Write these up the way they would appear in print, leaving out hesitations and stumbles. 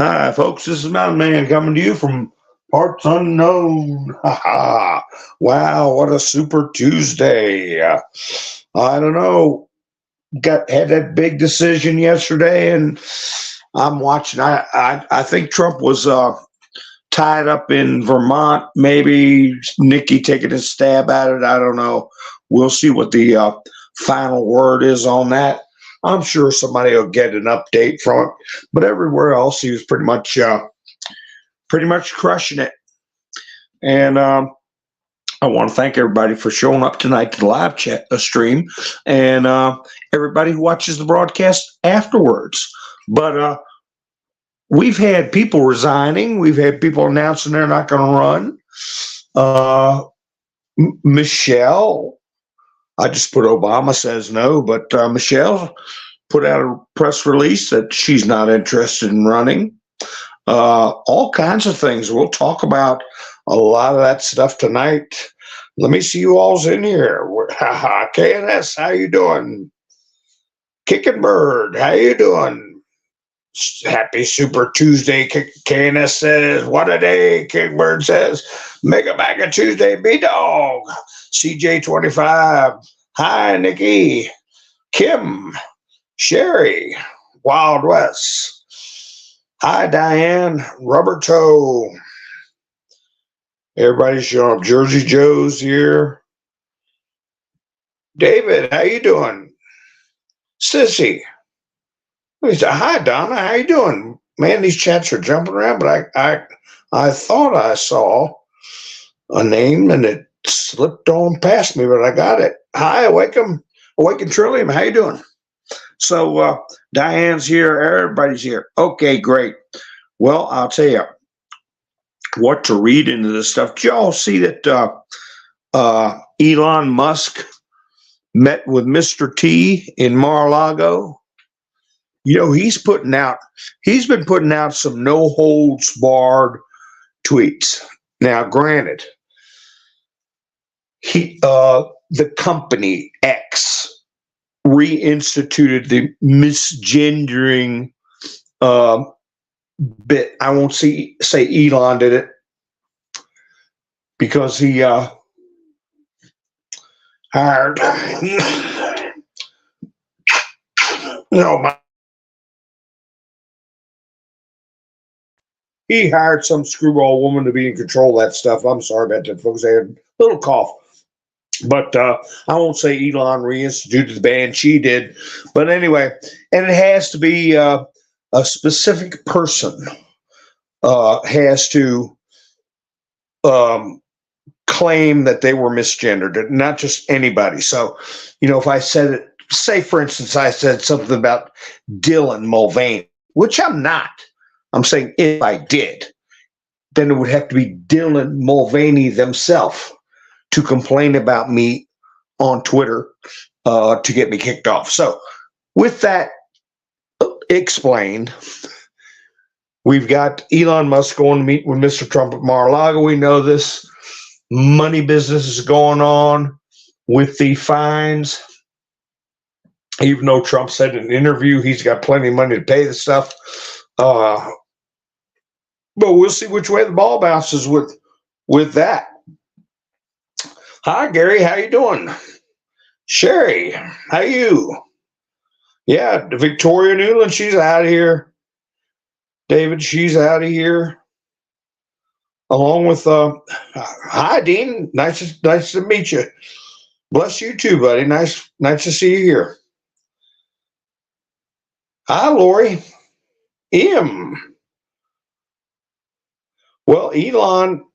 Hi, folks. This is Mountain Man coming to you from parts unknown. Ha ha! Wow, what a super Tuesday! I don't know. Got had that big decision yesterday, and I'm watching. I think Trump was tied up in Vermont. Maybe Nikki taking a stab at it. I don't know. We'll see what the final word is on that. I'm sure somebody will get an update from it. But everywhere else, he was pretty much crushing it. And I want to thank everybody for showing up tonight to the live chat stream, and everybody who watches the broadcast afterwards. But we've had people resigning. We've had people announcing they're not going to run. Michelle, I just put Obama says no, but Michelle put out a press release that she's not interested in running. All kinds of things. We'll talk about a lot of that stuff tonight. Let me see you all's in here. KNS, how you doing? Kicking Bird, how you doing? Happy Super Tuesday. KNS says, what a day. King Bird says, Mega Maga Tuesday, B-Dog. CJ25, hi, Nikki. Kim, Sherry, Wild West. Hi, Diane, Rubber Toe. Everybody's showing up. Jersey Joe's here. David, how you doing? Sissy. He said, hi, Donna, how you doing? Man, these chats are jumping around, but I thought I saw a name and it slipped on past me, but I got it. Hi, Awaken Trillium, how you doing? So Diane's here, everybody's here. Okay, great. Well, I'll tell you what to read into this stuff. Did y'all see that Elon Musk met with Mr. T in Mar-a-Lago? You know, he's been putting out some no holds barred tweets. Now, granted, the company X reinstituted the misgendering bit. I won't say Elon did it because he hired he hired some screwball woman to be in control of that stuff. I'm sorry about that, folks. I had a little cough. But I won't say Elon reinstituted the ban. She did. But anyway, and it has to be a specific person has to claim that they were misgendered, not just anybody. So, you know, if I said it, say, for instance, I said something about Dylan Mulvaney, which I'm not. I'm saying if I did, then it would have to be Dylan Mulvaney themselves to complain about me on Twitter to get me kicked off. So with that explained, we've got Elon Musk going to meet with Mr. Trump at Mar-a-Lago. We know this money business is going on with the fines. Even though Trump said in an interview he's got plenty of money to pay the stuff. But we'll see which way the ball bounces with that. Hi, Gary. How you doing? Sherry, how you? Yeah, Victoria Newland, she's out of here. David, she's out of here. Along with, hi, Dean. Nice to meet you. Bless you too, buddy. Nice to see you here. Hi, Lori. M. Well, Elon,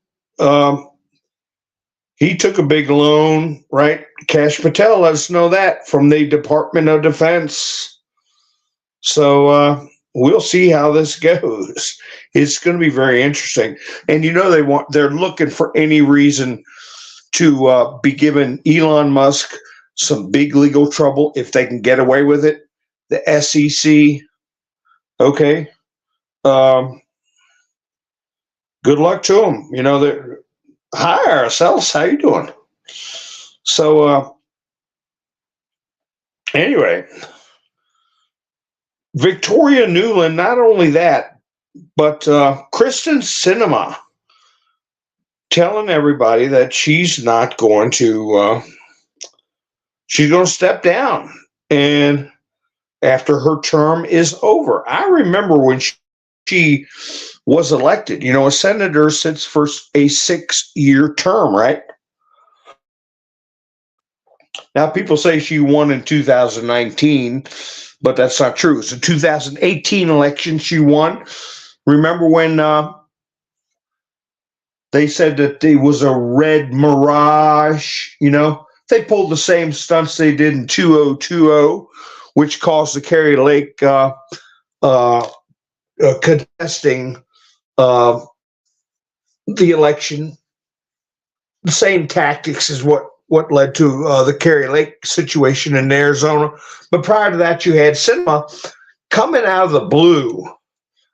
he took a big loan, right? Kash Patel let us know that from the Department of Defense. So we'll see how this goes. It's going to be very interesting. And you know they're looking for any reason to be giving Elon Musk some big legal trouble if they can get away with it. The SEC, okay. Good luck to them. You know, hi, Araceli, how you doing? So anyway, Victoria Newland, not only that, But Kristen Sinema telling everybody that she's going to step down, and after her term is over. I remember when she was elected. A senator sits for a 6-year term, right? Now, people say she won in 2019, but that's not true. It's a 2018 election she won. Remember when they said that there was a red mirage? They pulled the same stunts they did in 2020, which caused the Kerry Lake contesting the election. The same tactics is what led to the Kerry Lake situation in Arizona. But prior to that, you had Sinema coming out of the blue.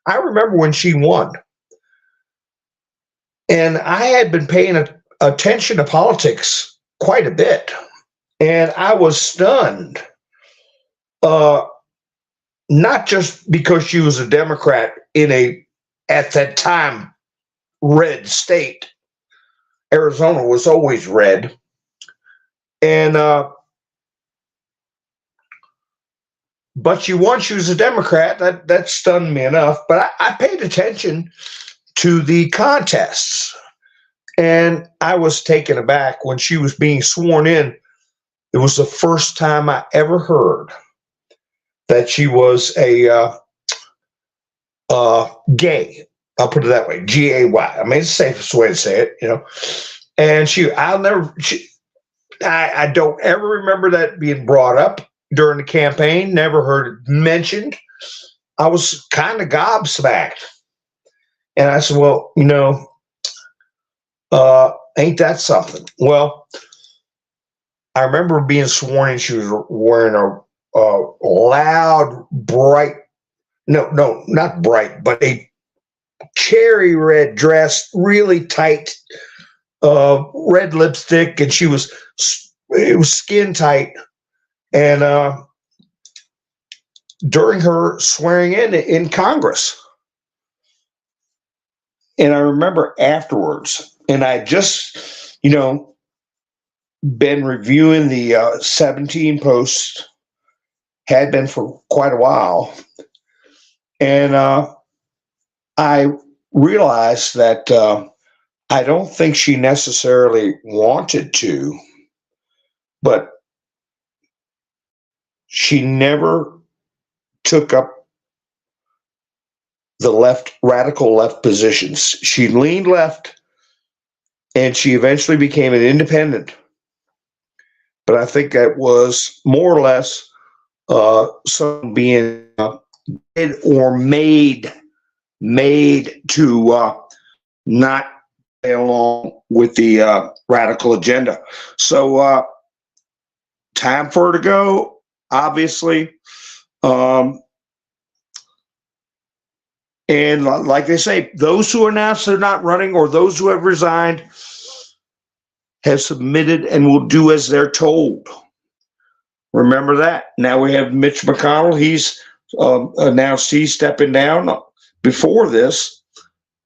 I remember when she won. And I had been paying attention to politics quite a bit. And I was stunned. Not just because she was a Democrat in at that time, red state. Arizona was always red. And but she won. She was a Democrat. That stunned me enough. But I paid attention to the contests, and I was taken aback when she was being sworn in. It was the first time I ever heard that she was a gay. I'll put it that way, G-A-Y. I mean, it's the safest way to say it, And I don't ever remember that being brought up during the campaign. Never heard it mentioned. I was kind of gobsmacked. And I said, well, ain't that something? Well, I remember being sworn in. She was wearing a loud, bright, no, not bright, but a cherry red dress, really tight, red lipstick, and it was skin tight. And during her swearing in Congress, and I remember afterwards, and I just, been reviewing the 17 posts, had been for quite a while, and I realized that I don't think she necessarily wanted to, but she never took up the radical left positions. She leaned left, and she eventually became an independent. But I think that was more or less some being did or made to not play along with the radical agenda. So time for her to go, obviously. And like they say, those who announce they're not running or those who have resigned have submitted and will do as they're told. Remember that. Now we have Mitch McConnell. He's announced he's stepping down before this.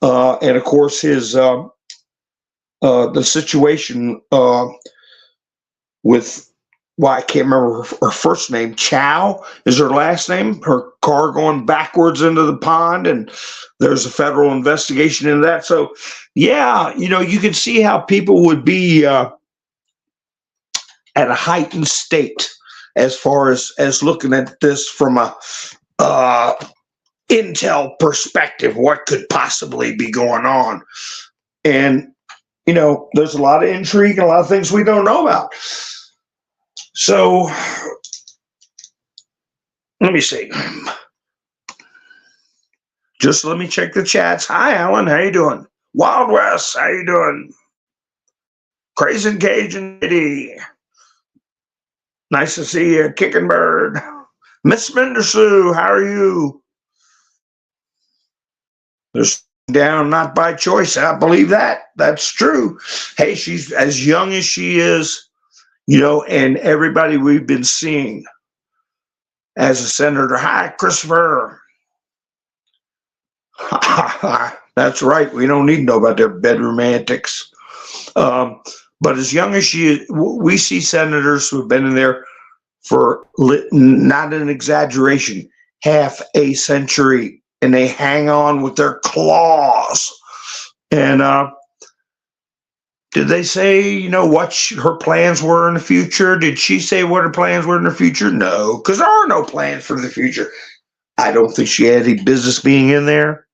And of course, the situation with, I can't remember her first name. Chow is her last name. Her car going backwards into the pond, and there's a federal investigation into that. So, yeah, you can see how people would be at a heightened state as far as looking at this from a intel perspective. What could possibly be going on? And there's a lot of intrigue and a lot of things we don't know about. So let me see. Just let me check the chats. Hi, Alan. How you doing? Wild West. How you doing? Crazy and Cajun Lady. Nice to see you. Kicking Bird. Miss Mendersue. How are you? There's down not by choice. I believe that. That's true. Hey, she's as young as she is. And everybody we've been seeing as a senator. Hi, Christopher. That's right. We don't need to know about their bedroom antics. But as young as she is, we see senators who have been in there for, not an exaggeration, half a century, and they hang on with their claws. And did they say, what her plans were in the future? Did she say what her plans were in the future? No, because there are no plans for the future. I don't think she had any business being in there.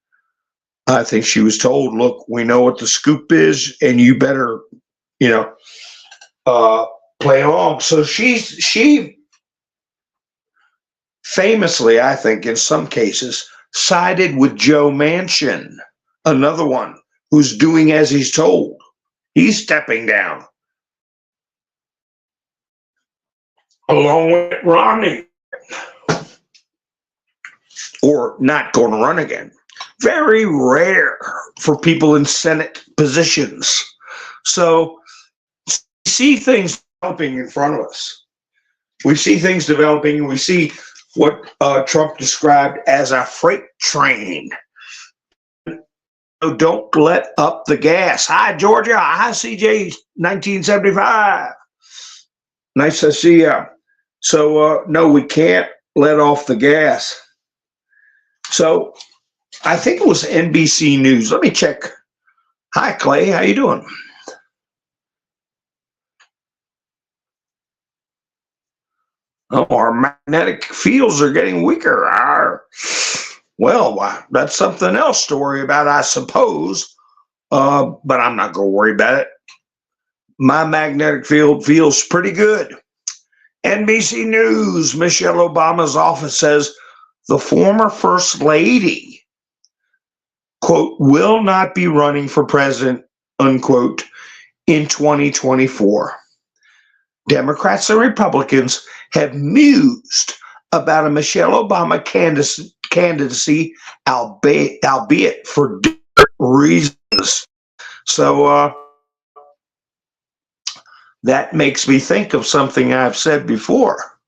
I think she was told, look, we know what the scoop is, and you better, play along. So she famously, I think, in some cases, sided with Joe Manchin, another one who's doing as he's told. He's stepping down, along with Romney, or not going to run again. Very rare for people in Senate positions. So we see things developing in front of us. We see things developing, and we see what Trump described as a freight train. So don't let up the gas. Hi, Georgia. Hi, CJ, 1975. Nice to see you. So, no, we can't let off the gas. So I think it was NBC News. Let me check. Hi, Clay. How you doing? Oh, our magnetic fields are getting weaker. Well, that's something else to worry about, I suppose. But I'm not going to worry about it. My magnetic field feels pretty good. NBC News, Michelle Obama's office says the former First Lady, quote, will not be running for president, unquote, in 2024. Democrats and Republicans have mused about a Michelle Obama candidacy, albeit for different reasons. So that makes me think of something I've said before.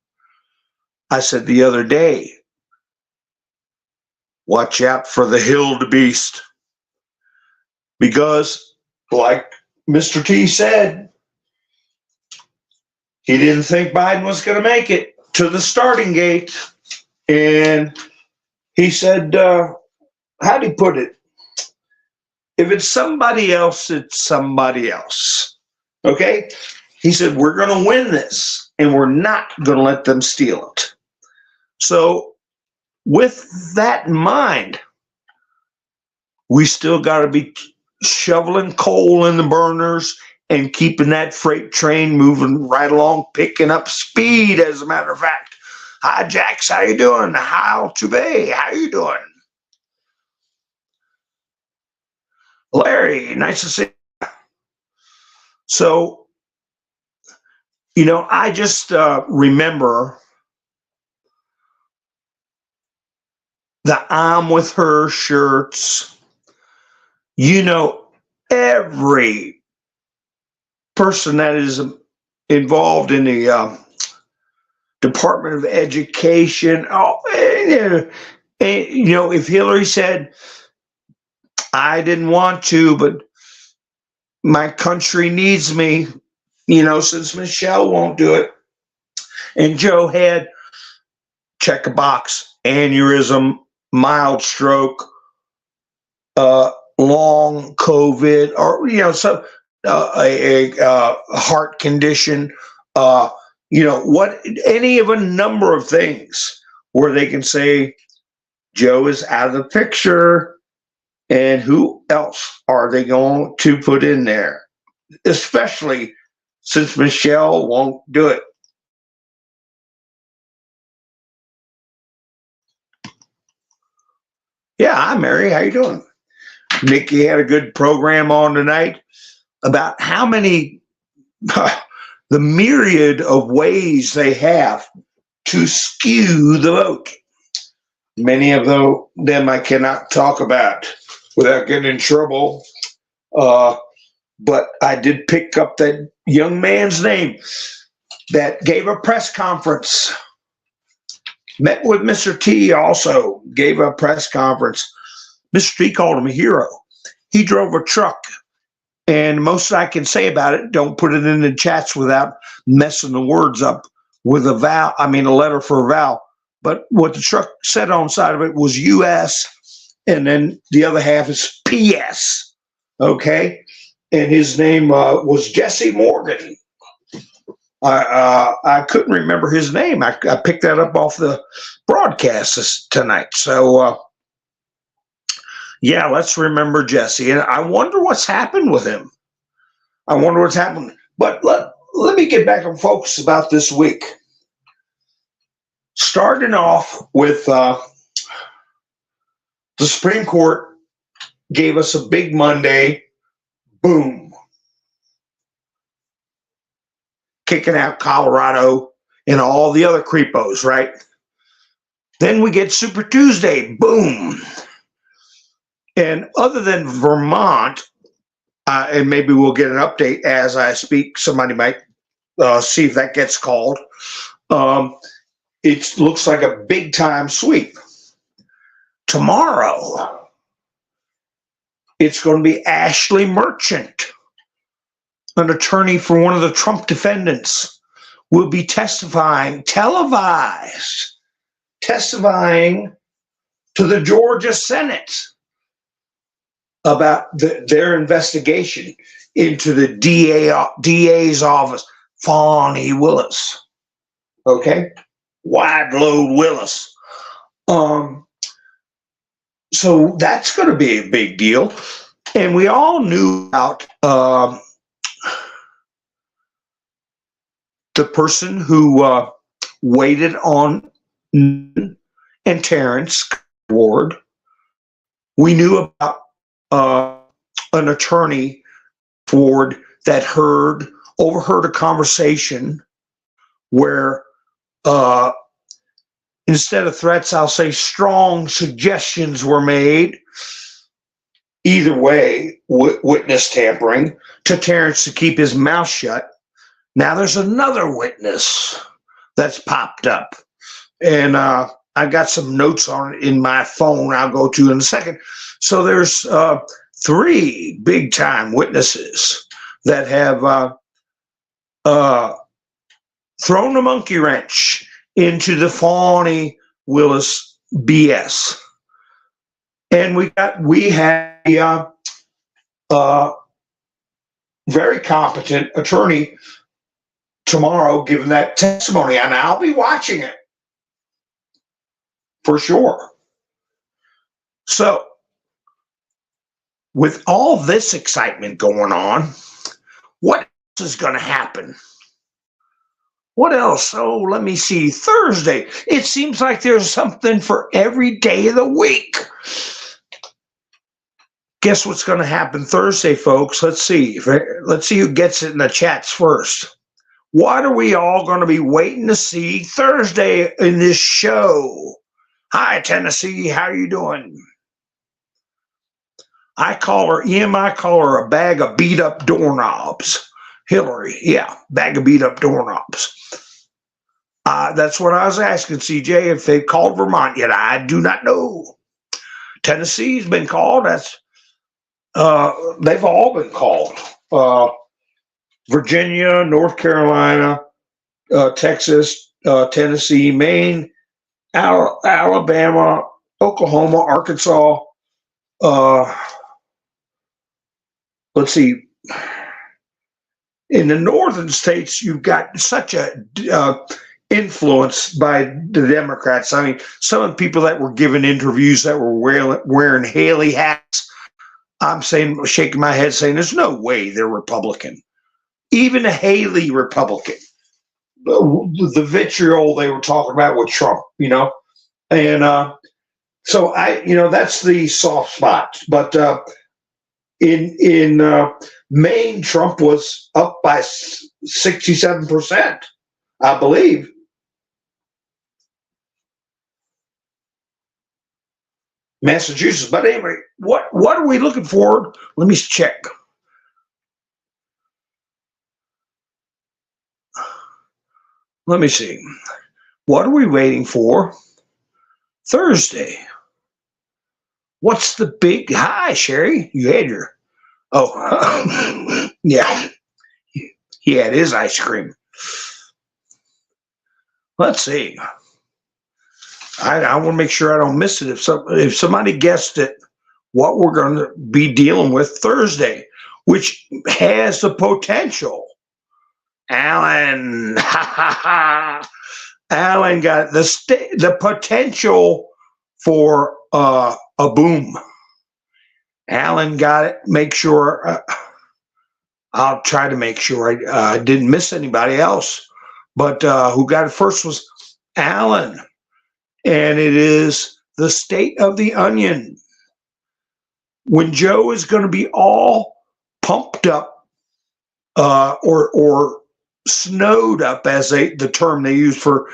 I said the other day, watch out for the wildebeest. Because, like Mr. T said, he didn't think Biden was going to make it to the starting gate. And he said, how'd he put it? If it's somebody else, it's somebody else. Okay? He said, we're going to win this, and we're not going to let them steal it. So with that in mind, we still got to be shoveling coal in the burners and keeping that freight train moving right along, picking up speed, as a matter of fact. Hi, Jax, how you doing? How today? How you doing? Larry, nice to see you. So, I just remember the I'm with her shirts. Every person that is involved in the Department of Education. If Hillary said, I didn't want to, but my country needs me, since Michelle won't do it. And Joe had, check a box, aneurysm, mild stroke, long COVID, or, a heart condition, any of a number of things where they can say Joe is out of the picture, and who else are they going to put in there? Especially since Michelle won't do it. Yeah, hi, Mary. How you doing? Nikki had a good program on tonight about how many, the myriad of ways they have to skew the vote. Many of them I cannot talk about without getting in trouble. But I did pick up that young man's name that gave a press conference. Met with Mr. T also, gave a press conference. Mr. T called him a hero. He drove a truck, and most I can say about it, don't put it in the chats without messing the words up with a vowel, I mean a letter for a vowel. But what the truck said on the side of it was US, and then the other half is PS. Okay? And his name was Jesse Morgan. I couldn't remember his name. I picked that up off the broadcast tonight. So, yeah, let's remember Jesse. And I wonder what's happened with him. I wonder what's happened. But let me get back and focus about this week. Starting off with the Supreme Court gave us a big Monday. Boom. Kicking out Colorado and all the other creepos, right? Then we get Super Tuesday. Boom. And other than Vermont, and maybe we'll get an update as I speak, somebody might see if that gets called. It looks like a big time sweep. Tomorrow, it's going to be Ashley Merchant, an attorney for one of the Trump defendants, will be testifying, televised, testifying to the Georgia Senate about their investigation into the DA's office, Fani Willis. Okay? Wide load Willis. So that's going to be a big deal. And we all knew about the person who waited on and Terrence Ward. We knew about an attorney, Ford, that overheard a conversation where instead of threats, I'll say strong suggestions were made. Either way, witness tampering to Terrence to keep his mouth shut. Now there's another witness that's popped up, and I got some notes on it in my phone I'll go to in a second. So there's 3 big-time witnesses that have thrown a monkey wrench into the Fani Willis BS. And we had a very competent attorney tomorrow giving that testimony, and I'll be watching it for sure. So, with all this excitement going on, what else is going to happen? What else? Oh, let me see. Thursday. It seems like there's something for every day of the week. Guess what's going to happen Thursday, folks? Let's see. Let's see who gets it in the chats first. What are we all going to be waiting to see Thursday in this show? Hi, Tennessee. How you doing? I call her a bag of beat up doorknobs. Hillary, yeah, bag of beat up doorknobs. That's what I was asking, CJ, if they called Vermont yet. I do not know. Tennessee's been called. They've all been called. Virginia, North Carolina, Texas, Tennessee, Maine, Alabama, Oklahoma, Arkansas. Let's see. In the northern states, you've got such a influence by the Democrats. I mean, some of the people that were giving interviews that were wearing Haley hats, I'm saying, shaking my head, saying, there's no way they're Republican. Even a Haley Republican. The vitriol they were talking about with Trump, and so that's the soft spot. But in Maine, Trump was up by 67%, I believe. Massachusetts. But anyway, what are we looking for? Let me check. Let me see. What are we waiting for Thursday? What's the big hi, Sherry? You had your yeah. He had his ice cream. Let's see. I want to make sure I don't miss it. If somebody guessed it, what we're going to be dealing with Thursday, which has the potential. Alan, Alan got the potential for a boom. Alan got it. Make sure I'll try to make sure I didn't miss anybody else. But who got it first was Alan, and it is the State of the Onion. When Joe is going to be all pumped up or snowed up, as the term they use for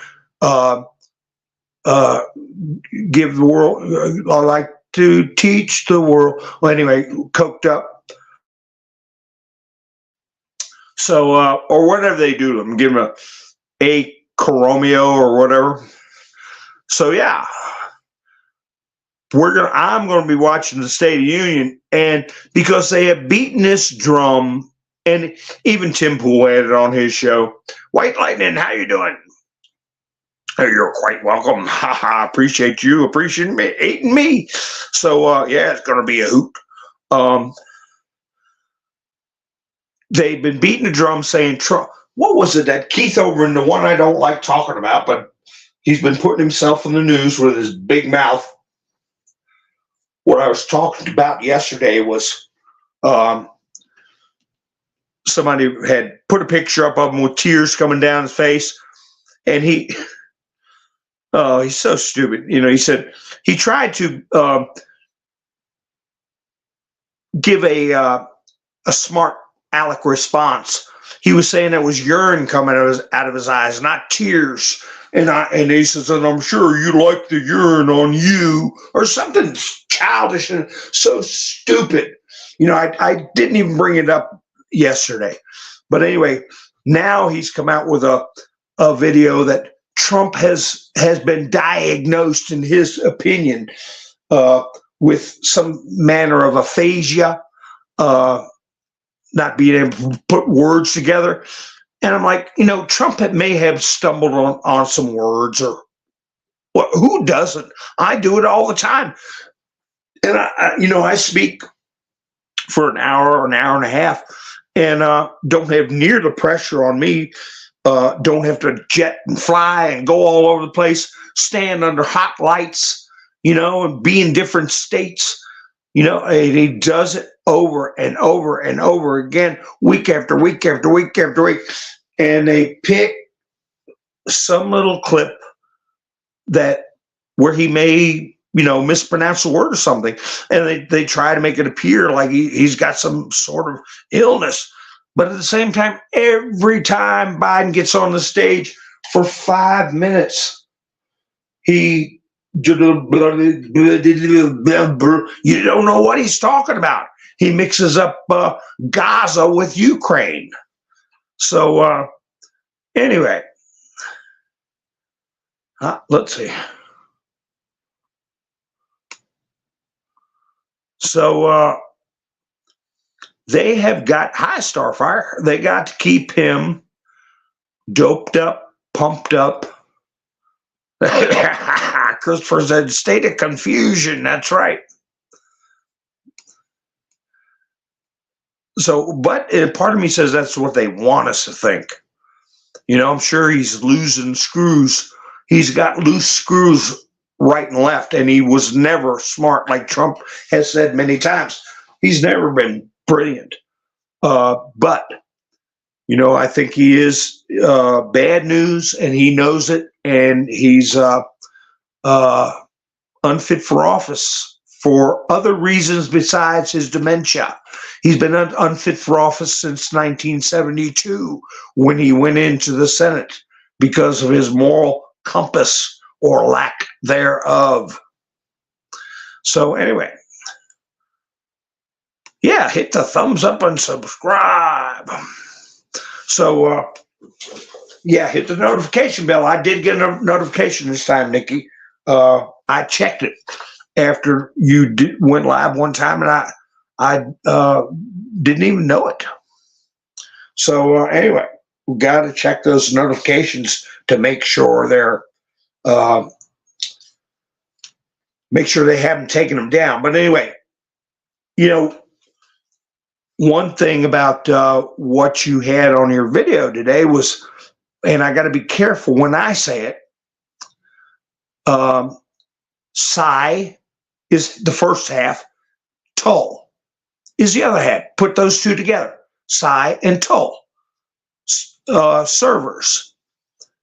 give the world, I like to teach the world. Well, anyway, coked up. So, or whatever they do to them, give them a Coromeo or whatever. So, yeah, I'm going to be watching the State of the Union, and because they have beaten this drum, and even Tim Pool had it on his show. White Lightning, how you doing? Oh, you're quite welcome. Appreciate you appreciating me, eating me. So, yeah, it's going to be a hoot. They've been beating the drum saying Trump. What was it that Keith Olbermann, the one I don't like talking about, but he's been putting himself in the news with his big mouth. What I was talking about yesterday was somebody had put a picture up of him with tears coming down his face, and he's so stupid. You know, he said he tried to give a smart aleck response. He was saying it was urine coming out of his eyes, not tears. And he says, and I'm sure you like the urine on you, or something childish and so stupid. You know, I didn't even bring it up yesterday. But anyway, now he's come out with a video that Trump has been diagnosed, in his opinion, with some manner of aphasia, not being able to put words together. And I'm like, you know, Trump may have stumbled on some words, or well, who doesn't? I do it all the time. And I speak for an hour and a half, and don't have near the pressure on me. Don't have to jet and fly and go all over the place, stand under hot lights, and be in different states. And he does it over and over and over again, week after week after week after week. And they pick some little clip where he may, mispronounce a word or something. And they try to make it appear like he's got some sort of illness. But at the same time, every time Biden gets on the stage for 5 minutes, you don't know what he's talking about. He mixes up Gaza with Ukraine. So anyway, let's see. So they have got, hi Starfire, they got to keep him doped up, pumped up. Christopher said, state of confusion. That's right. So, but part of me says that's what they want us to think. I'm sure he's losing screws. He's got loose screws right and left, and he was never smart, like Trump has said many times. He's never been brilliant. But, I think he is bad news, and he knows it, and he's unfit for office for other reasons besides his dementia. He's been unfit for office since 1972, when he went into the Senate, because of his moral compass or lack thereof. So anyway, yeah, hit the thumbs up and subscribe. So yeah, hit the notification bell. I did get a notification this time, Nikki. I checked it. after you went live one time, and I didn't even know it. So anyway, we got to check those notifications to make sure uh, they haven't taken them down. But anyway, one thing about what you had on your video today was, and I got to be careful when I say it. Sigh is the first half, toll is the other half. Put those two together, sigh and toll. Servers,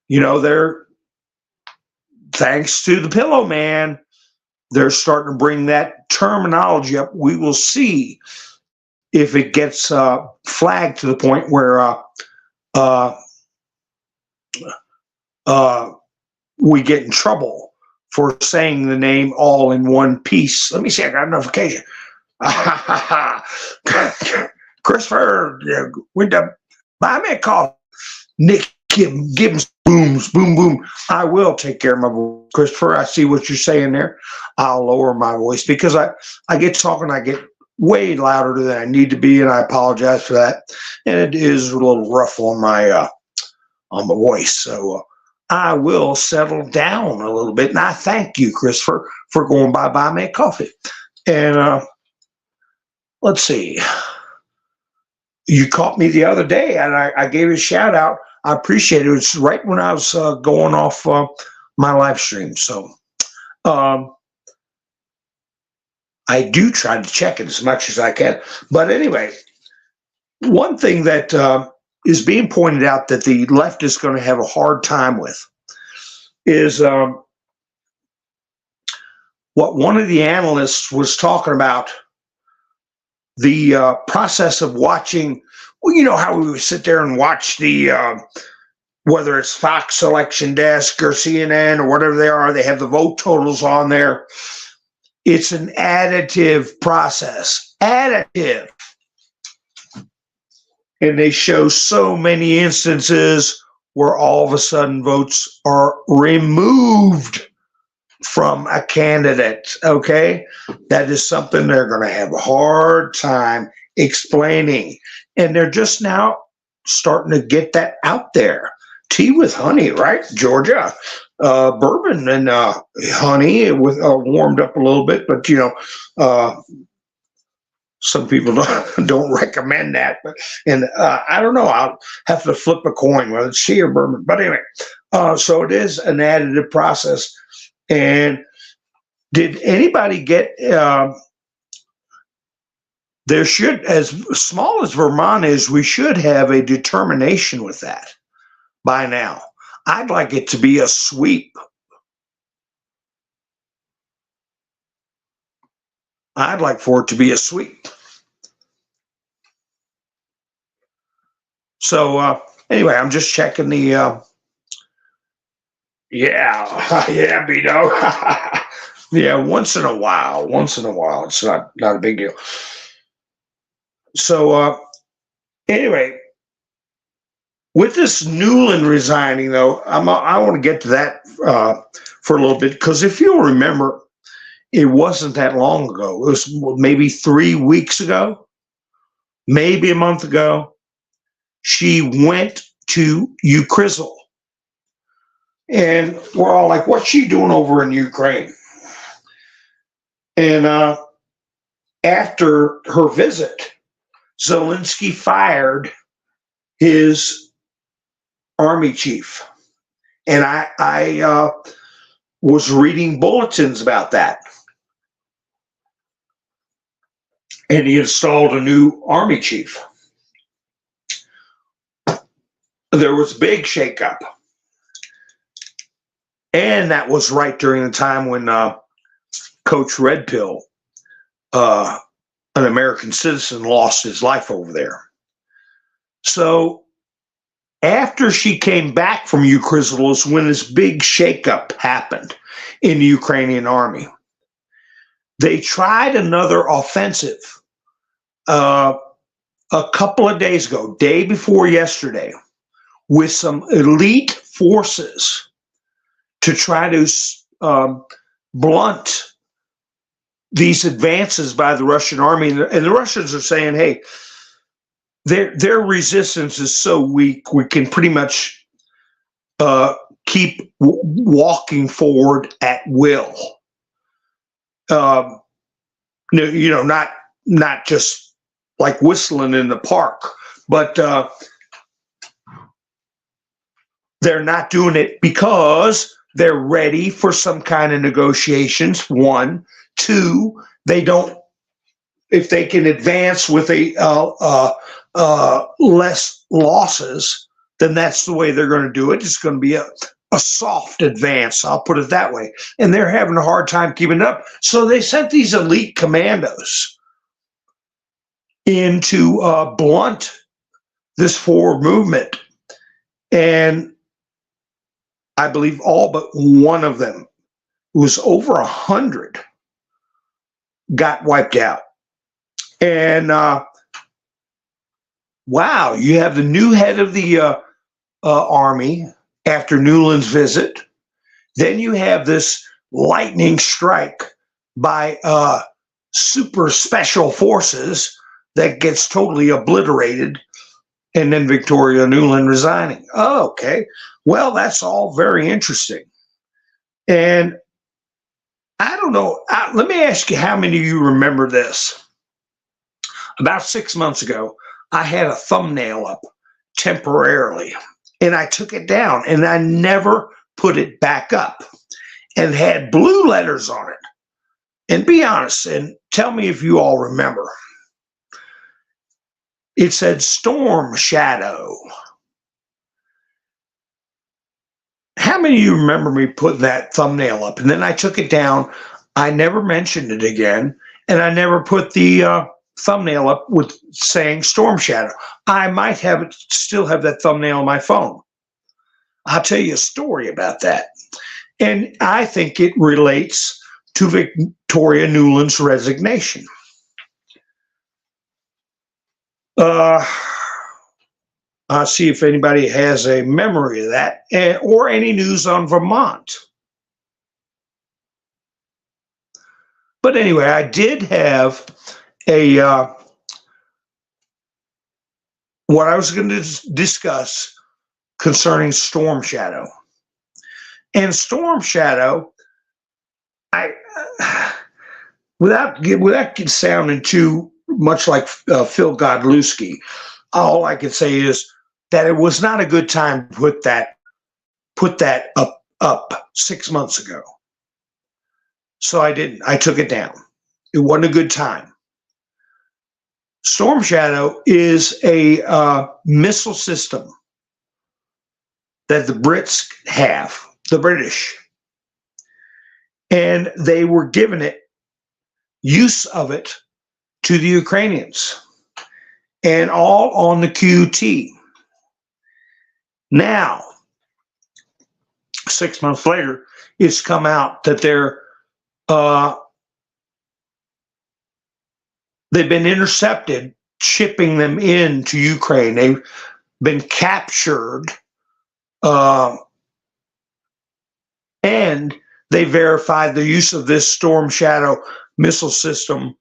they're, thanks to the Pillow Man, they're starting to bring that terminology up. We will see if it gets flagged to the point where we get in trouble for saying the name all in one piece. Let me see, I got a notification. Christopher went to buy me a coffee. Nick, give him booms, boom, boom. I will take care of my voice, Christopher. I see what you're saying there. I'll lower my voice because I get talking, I get way louder than I need to be, and I apologize for that. And it is a little rough on my voice. So I will settle down a little bit. And I thank you, Christopher, for going by buy me a coffee. And let's see. You caught me the other day, and I gave you a shout out. I appreciate it. It was right when I was going off my live stream. So I do try to check it as much as I can. But anyway, one thing that is being pointed out that the left is going to have a hard time with is what one of the analysts was talking about, the process of watching. Well, you know how we would sit there and watch the, whether it's Fox Election Desk or CNN or whatever they are, they have the vote totals on there. It's an additive process. Additive. And they show so many instances where all of a sudden votes are removed from a candidate, okay? That is something they're going to have a hard time explaining. And they're just now starting to get that out there. Tea with honey, right? Georgia. Bourbon and honey with warmed up a little bit, but some people don't recommend that. And I don't know. I'll have to flip a coin whether it's tea or bourbon. But anyway, so it is an additive process. And did anybody get? There should, as small as Vermont is, we should have a determination with that by now. I'd like it to be a sweep. I'd like for it to be a sweep. So anyway, I'm just checking the. Yeah, Beto. Yeah, once in a while, it's not a big deal. So anyway, with this Newland resigning, though, I want to get to that for a little bit, because if you'll remember, it wasn't that long ago. It was maybe 3 weeks ago, maybe a month ago. She went to Ukraine. And we're all like, what's she doing over in Ukraine? And after her visit, Zelensky fired his army chief. And I was reading bulletins about that. And he installed a new army chief. There was a big shakeup. And that was right during the time when Coach Red Pill, an American citizen, lost his life over there. So after she came back from Ukraine was when this big shakeup happened in the Ukrainian army. They tried another offensive a couple of days ago, day before yesterday, with some elite forces to try to blunt these advances by the Russian army, and the Russians are saying, hey, their resistance is so weak, we can pretty much keep walking forward at will. Not just like whistling in the park, but they're not doing it because they're ready for some kind of negotiations. One, two, they don't. If they can advance with less losses, then that's the way they're going to do it. It's going to be a soft advance, I'll put it that way. And they're having a hard time keeping up. So they sent these elite commandos in to blunt this forward movement. And I believe all but one of them, it was over 100, got wiped out. And wow, you have the new head of the army after Newland's visit. Then you have this lightning strike by super special forces that gets totally obliterated, and then Victoria Nuland resigning. Oh, okay. Well, that's all very interesting. And I don't know. Let me ask you, how many of you remember this? About 6 months ago, I had a thumbnail up temporarily, and I took it down, and I never put it back up, and had blue letters on it. And be honest, and tell me if you all remember. It said Storm Shadow. How many of you remember me putting that thumbnail up? And then I took it down. I never mentioned it again, and I never put the thumbnail up with saying Storm Shadow. I might still have that thumbnail on my phone. I'll tell you a story about that. And I think it relates to Victoria Nuland's resignation. I'll see if anybody has a memory of that, or any news on Vermont. But anyway, I did have what I was going to discuss concerning Storm Shadow. And Storm Shadow, without sounding too much like Phil Godlewski, all I can say is that it was not a good time to put that up 6 months ago. So I didn't. I took it down. It wasn't a good time. Storm Shadow is a missile system that the Brits have, the British, and they were given use of it to the Ukrainians, and all on the QT. Now, 6 months later, it's come out that they've been intercepted shipping them into Ukraine. They've been captured, and they verified the use of this Storm Shadow missile system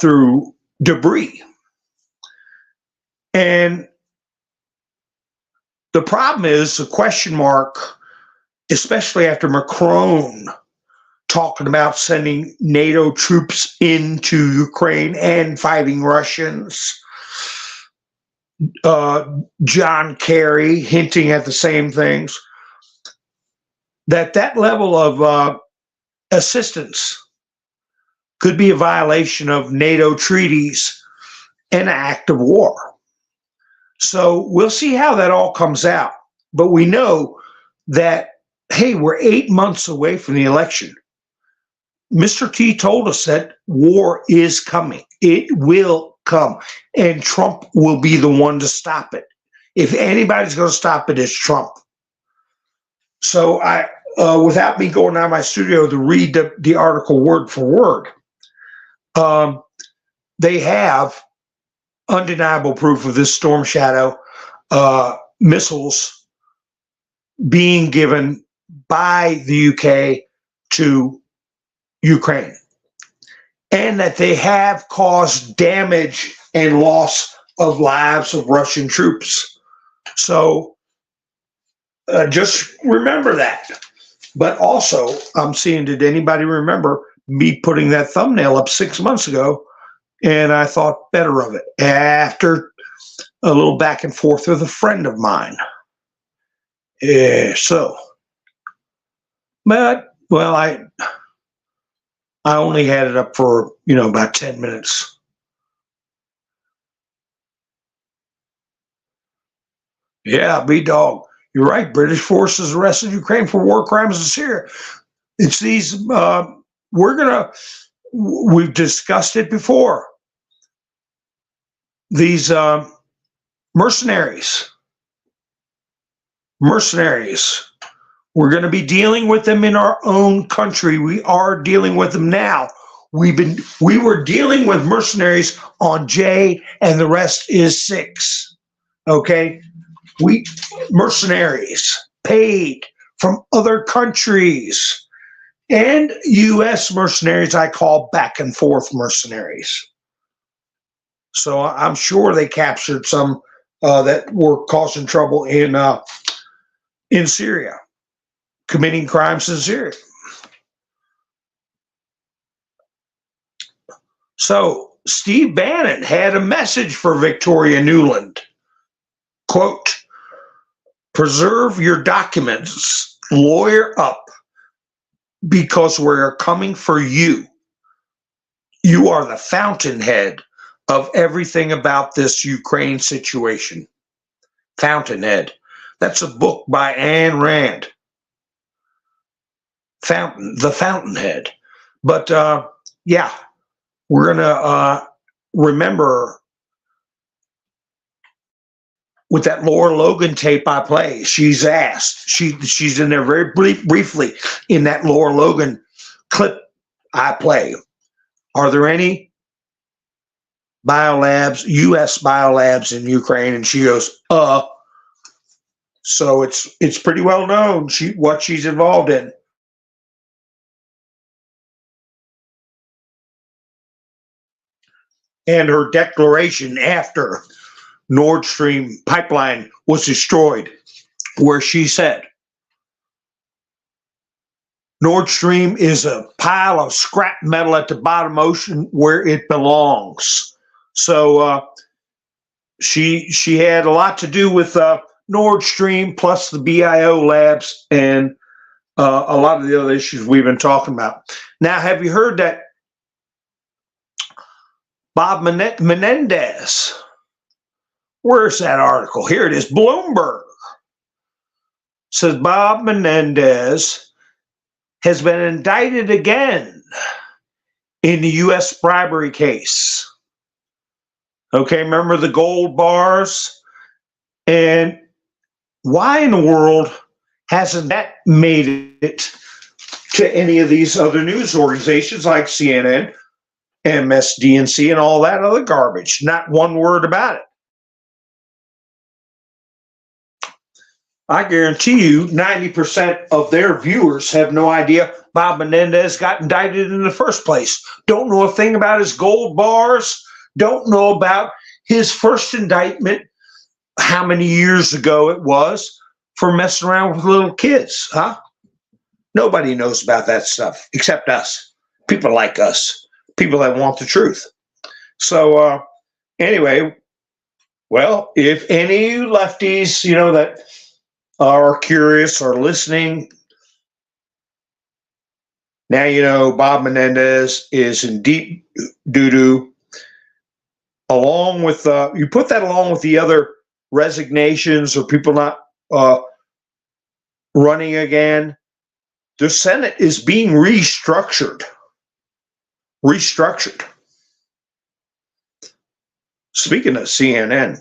through debris. And the problem is the question mark, especially after Macron talking about sending NATO troops into Ukraine and fighting Russians. John Kerry hinting at the same things. That level of assistance could be a violation of NATO treaties and an act of war. So we'll see how that all comes out. But we know that, hey, we're 8 months away from the election. Mr. T told us that war is coming. It will come. And Trump will be the one to stop it. If anybody's going to stop it, it's Trump. So without me going out of my studio to read the article word for word, they have undeniable proof of this Storm Shadow missiles being given by the UK to Ukraine. and that they have caused damage and loss of lives of Russian troops. So just remember that. But also, I'm seeing, did anybody remember me putting that thumbnail up 6 months ago? And I thought better of it after a little back and forth with a friend of mine. Well, I only had it up for, about 10 minutes. Yeah, B-Dog, you're right. British forces arrested Ukraine for war crimes in Syria. It's these, we've discussed it before. These mercenaries. We're going to be dealing with them in our own country. We are dealing with them now. We were dealing with mercenaries on J, and the rest is 6. Okay? Mercenaries paid from other countries, and U.S. mercenaries I call back and forth mercenaries. So I'm sure they captured some that were causing trouble in Syria, committing crimes in Syria. So Steve Bannon had a message for Victoria Nuland. Quote, preserve your documents, lawyer up, because we're coming for you. You are the fountainhead of everything about this Ukraine situation. Fountainhead. That's a book by Ayn Rand. The Fountainhead. But yeah, we're going to remember with that Laura Logan tape I play, she's asked, she's in there very briefly in that Laura Logan clip I play. Are there any U.S. biolabs in Ukraine? And she goes, So it's pretty well known what she's involved in. And her declaration after Nord Stream pipeline was destroyed, where she said, Nord Stream is a pile of scrap metal at the bottom ocean where it belongs. So she had a lot to do with Nord Stream, plus the BIO labs, and a lot of the other issues we've been talking about. Now, have you heard that Bob Menendez? Where's that article? Here it is. Bloomberg says Bob Menendez has been indicted again in the U.S. bribery case. Okay, remember the gold bars? And why in the world hasn't that made it to any of these other news organizations like CNN, MSDNC, and all that other garbage? Not one word about it. I guarantee you 90% of their viewers have no idea Bob Menendez got indicted in the first place. Don't know a thing about his gold bars. Don't know about his first indictment, how many years ago it was, for messing around with little kids, huh? Nobody knows about that stuff except us, people like us, people that want the truth. So anyway, well, if any lefties, that are curious or listening, now Bob Menendez is in deep doo-doo. Along with you put that along with the other resignations or people not running again, the Senate is being restructured. Speaking of CNN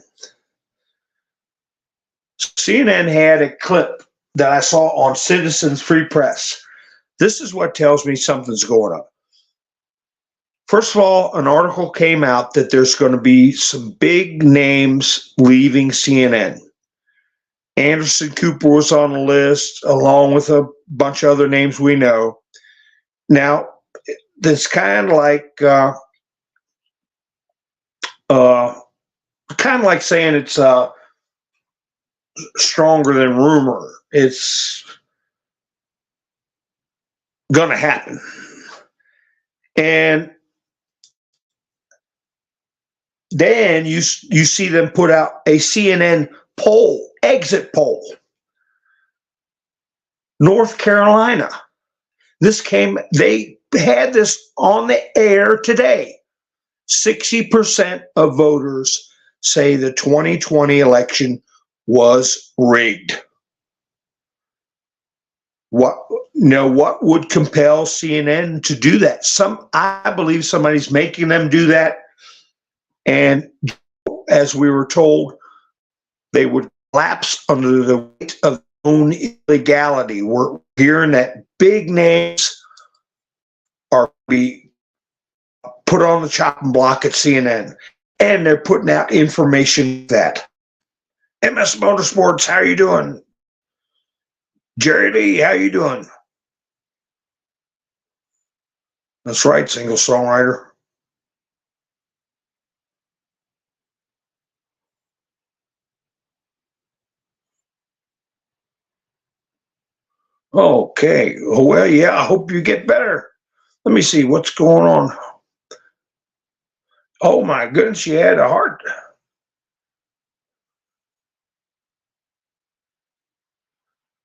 had a clip that I saw on Citizens Free Press. This is what tells me something's going on. First of all, an article came out that there's going to be some big names leaving CNN. Anderson Cooper was on the list, along with a bunch of other names we know. Now, that's uh, kind of like saying it's stronger than rumor. It's going to happen. And then you see them put out a CNN poll, exit poll. North Carolina. They had this on the air today. 60% of voters say the 2020 election was rigged. What would compel CNN to do that? I believe somebody's making them do that. And as we were told, they would collapse under the weight of their own illegality. We're hearing that big names are be put on the chopping block at CNN, and they're putting out information that MS Motorsports, how you doing? Jerry Lee, how you doing? That's right, single songwriter. Okay. Well, yeah, I hope you get better. Let me see what's going on. Oh my goodness, you had a heart.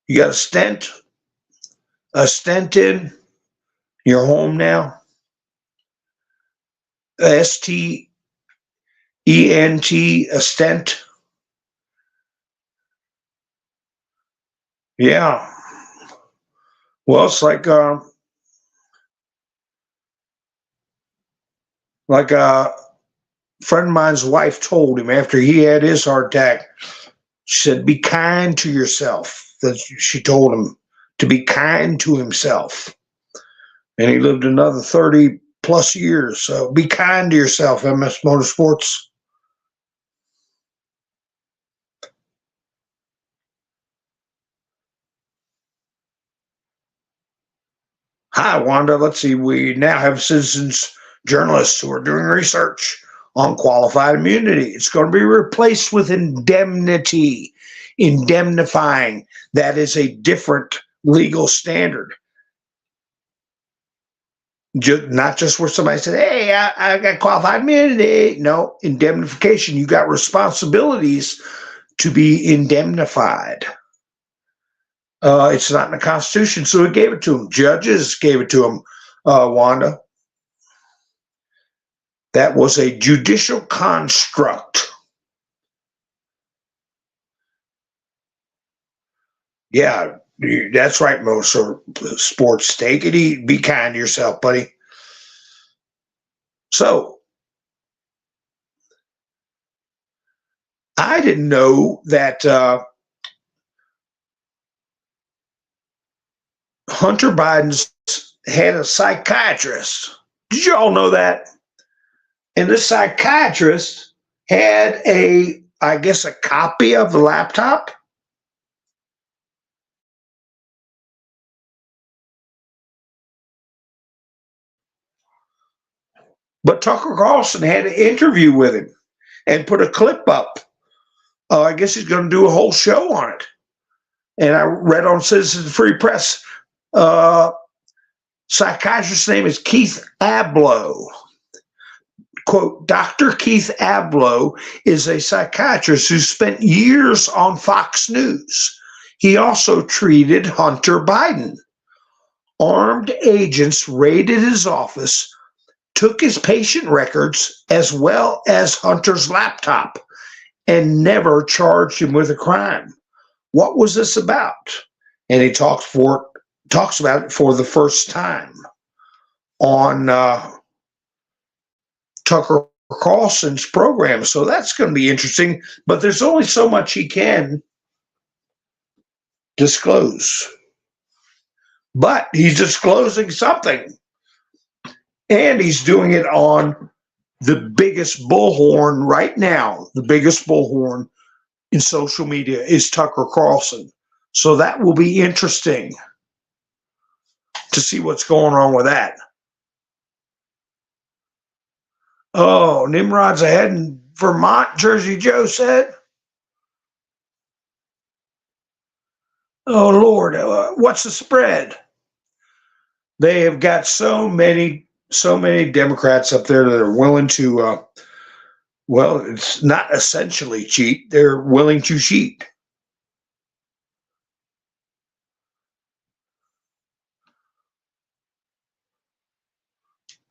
You got a stent in. You're home now. STENT, a stent. Yeah. Well, it's like a friend of mine's wife told him after he had his heart attack. She said, "Be kind to yourself." That she told him to be kind to himself, and he lived another 30 plus years. So be kind to yourself, MS Motorsports. Hi, Wanda. Let's see. We now have citizens journalists who are doing research on qualified immunity. It's going to be replaced with indemnity, indemnifying. That is a different legal standard. Not just where somebody said, "Hey, I got qualified immunity." No, indemnification. You got responsibilities to be indemnified. It's not in the Constitution, so it gave it to them. Judges gave it to them, Wanda. That was a judicial construct. Yeah, that's right, most sports. Take it easy. Be kind to yourself, buddy. So, I didn't know that Hunter Biden's had a psychiatrist. Did you all know that? And this psychiatrist had I guess, a copy of the laptop. But Tucker Carlson had an interview with him and put a clip up. I guess he's going to do a whole show on it. And I read on Citizen Free Press, psychiatrist's name is Keith Ablow. Quote, Dr. Keith Ablow is a psychiatrist who spent years on Fox News. He also treated Hunter Biden. Armed agents raided his office, took his patient records as well as Hunter's laptop, and never charged him with a crime. What was this about? And he talks about it for the first time on Tucker Carlson's program. So that's going to be interesting, but there's only so much he can disclose. But he's disclosing something. And he's doing it on the biggest bullhorn right now. The biggest bullhorn in social media is Tucker Carlson. So that will be interesting to see what's going on with that. Oh, Nimrod's ahead in Vermont, Jersey Joe said. Oh, Lord, what's the spread? They have got so many Democrats up there that are willing to, well, it's not essentially cheat. They're willing to cheat.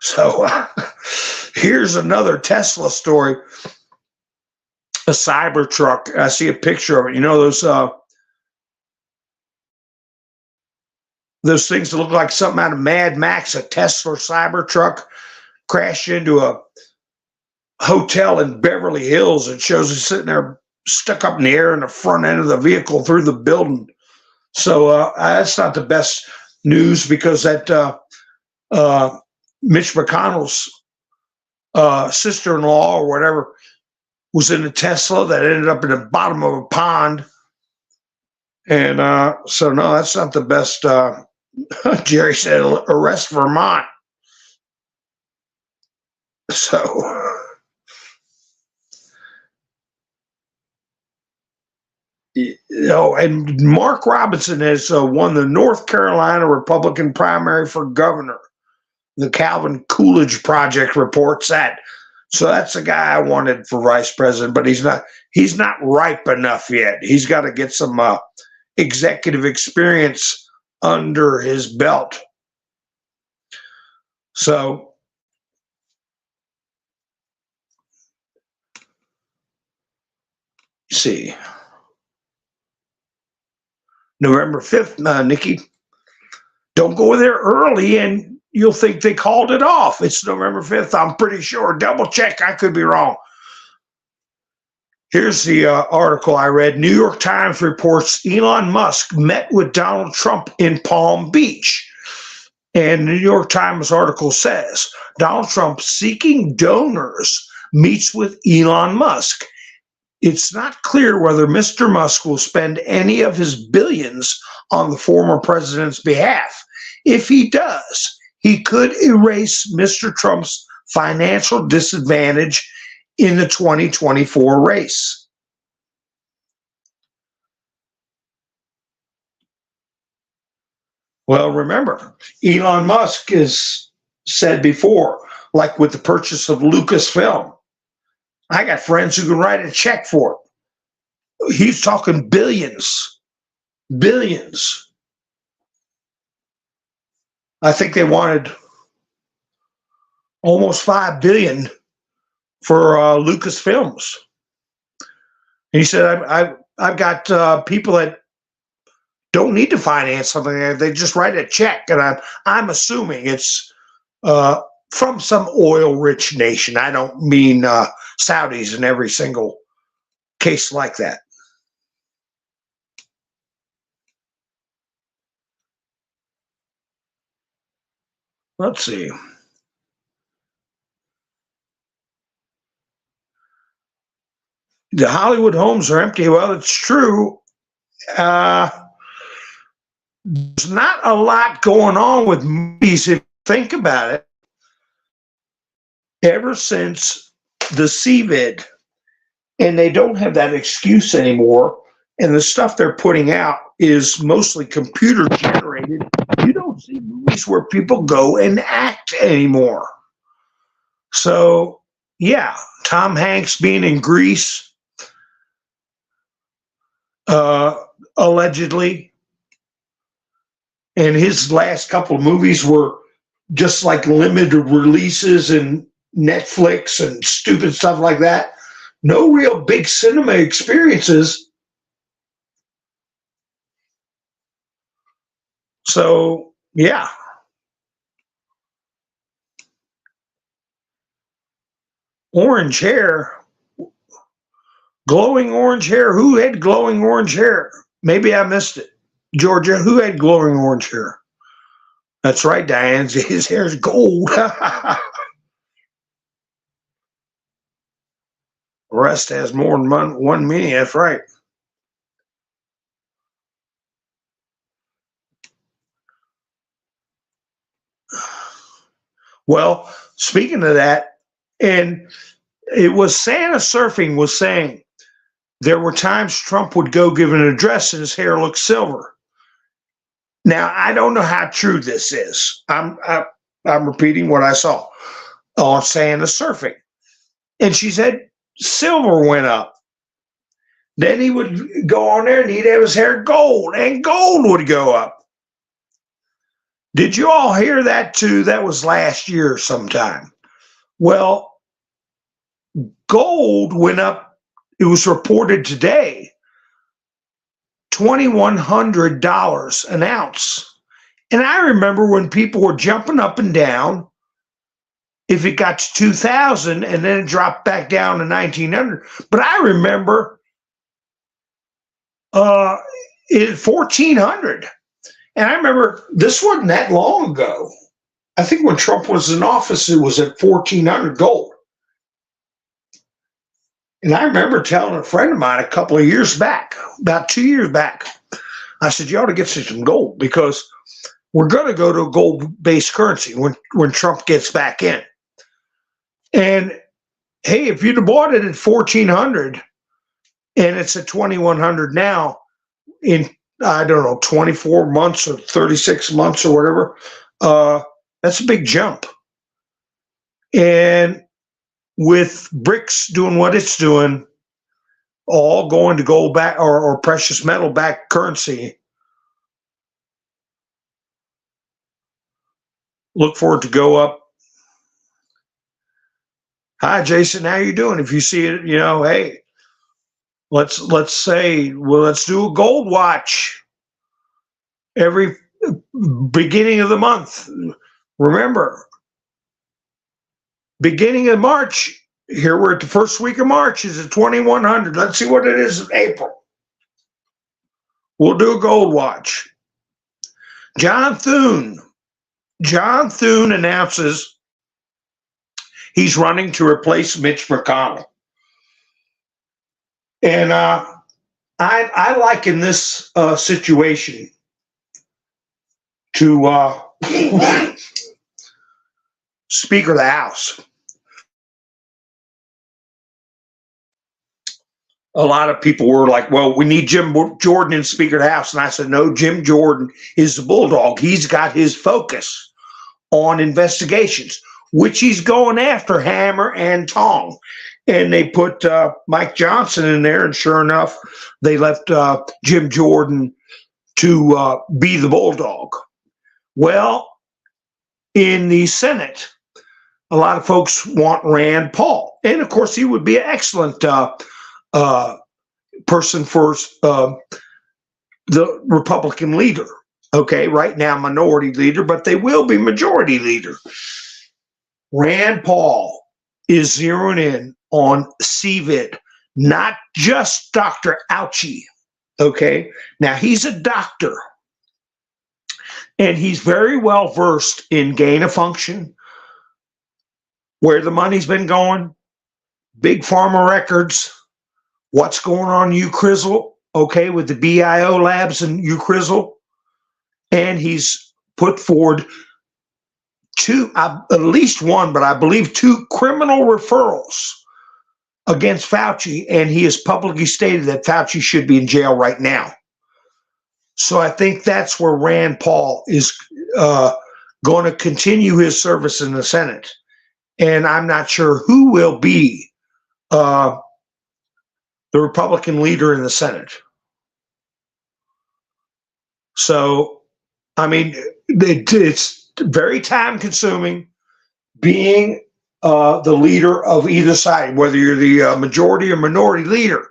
So here's another Tesla story. A Cybertruck. I see a picture of it. You know those things that look like something out of Mad Max. A Tesla Cybertruck crashed into a hotel in Beverly Hills. It shows it sitting there stuck up in the air in the front end of the vehicle through the building. So that's not the best news because that Mitch McConnell's sister-in-law or whatever was in a Tesla that ended up in the bottom of a pond. And so, no, that's not the best. Jerry said, arrest Vermont. So, and Mark Robinson has won the North Carolina Republican primary for governor. The Calvin Coolidge Project reports that. So that's the guy I wanted for vice president, but he's not ripe enough yet. He's got to get some executive experience under his belt. So see, November 5th, Nikki, don't go there early and you'll think they called it off. It's November 5th, I'm pretty sure. Double check, I could be wrong. Here's the article I read. New York Times reports Elon Musk met with Donald Trump in Palm Beach. And the New York Times article says Donald Trump seeking donors meets with Elon Musk. It's not clear whether Mr. Musk will spend any of his billions on the former president's behalf. If he does, he could erase Mr. Trump's financial disadvantage in the 2024 race. Well, remember, Elon Musk has said before, like with the purchase of Lucasfilm, I got friends who can write a check for it. He's talking billions, billions. I think they wanted almost $5 billion for Lucasfilms. And he said, I've got people that don't need to finance something. They just write a check. And I'm assuming it's from some oil-rich nation. I don't mean Saudis in every single case like that. Let's see. The Hollywood homes are empty. Well, it's true. There's not a lot going on with movies if you think about it. Ever since the CVID, and they don't have that excuse anymore, and the stuff they're putting out is mostly computer generated. You don't see movies where people go and act anymore. So, yeah, Tom Hanks being in Greece, allegedly, and his last couple of movies were just like limited releases and Netflix and stupid stuff like that. No real big cinema experiences. So, yeah. Orange hair, glowing orange hair. Who had glowing orange hair? Maybe I missed it. Georgia, who had glowing orange hair? That's right, Diane. His hair's gold. Rest has more than one meaning. That's right. Well, speaking of that, And it was Santa Surfing was saying there were times Trump would go give an address and his hair looked silver. Now, I don't know how true this is. I'm repeating what I saw on Santa Surfing. And she said silver went up. Then he would go on there and he'd have his hair gold, and gold would go up. Did you all hear that too? That was last year sometime. Well, gold went up. It was reported today, $2,100 an ounce. And I remember when people were jumping up and down, if it got to 2,000 and then it dropped back down to 1,900. But I remember it 1,400. And I remember this wasn't that long ago. I think when Trump was in office, it was at 1,400 gold. And I remember telling a friend of mine a couple of years back, about 2 years back, I said, you ought to get some gold because we're going to go to a gold-based currency when Trump gets back in. And hey, if you'd have bought it at 1,400 and it's at 2,100 now, in, I don't know, 24 months or 36 months or whatever, that's a big jump. And with BRICS doing what it's doing, all going to gold back or precious metal back currency, look for it to go up. Hi, Jason, how you doing? If you see it, hey, let's say, well, let's do a gold watch every beginning of the month. Remember, beginning of March, here we're at the first week of March, is at 2,100. Let's see what it is in April. We'll do a gold watch. John Thune announces he's running to replace Mitch McConnell. And I liken this situation to Speaker of the House. A lot of people were like, well, we need Jim Jordan in Speaker of the House. And I said, no, Jim Jordan is the bulldog. He's got his focus on investigations, which he's going after hammer and tong. And they put Mike Johnson in there, and sure enough, they left Jim Jordan to be the bulldog. Well, in the Senate, a lot of folks want Rand Paul. And of course, he would be an excellent person for the Republican leader. Okay, right now, minority leader, but they will be majority leader. Rand Paul is zeroing in on CVID, not just Dr. Fauci. Okay, now he's a doctor, and he's very well versed in gain of function, where the money's been going, big pharma records, what's going on UCRISL, okay, with the BIO labs and UCRISL. And he's put forward at least one, but I believe two criminal referrals against Fauci, and he has publicly stated that Fauci should be in jail right now. So I think that's where Rand Paul is going to continue his service in the Senate. And I'm not sure who will be the Republican leader in the Senate. So, I mean, it's very time consuming being the leader of either side, whether you're the majority or minority leader.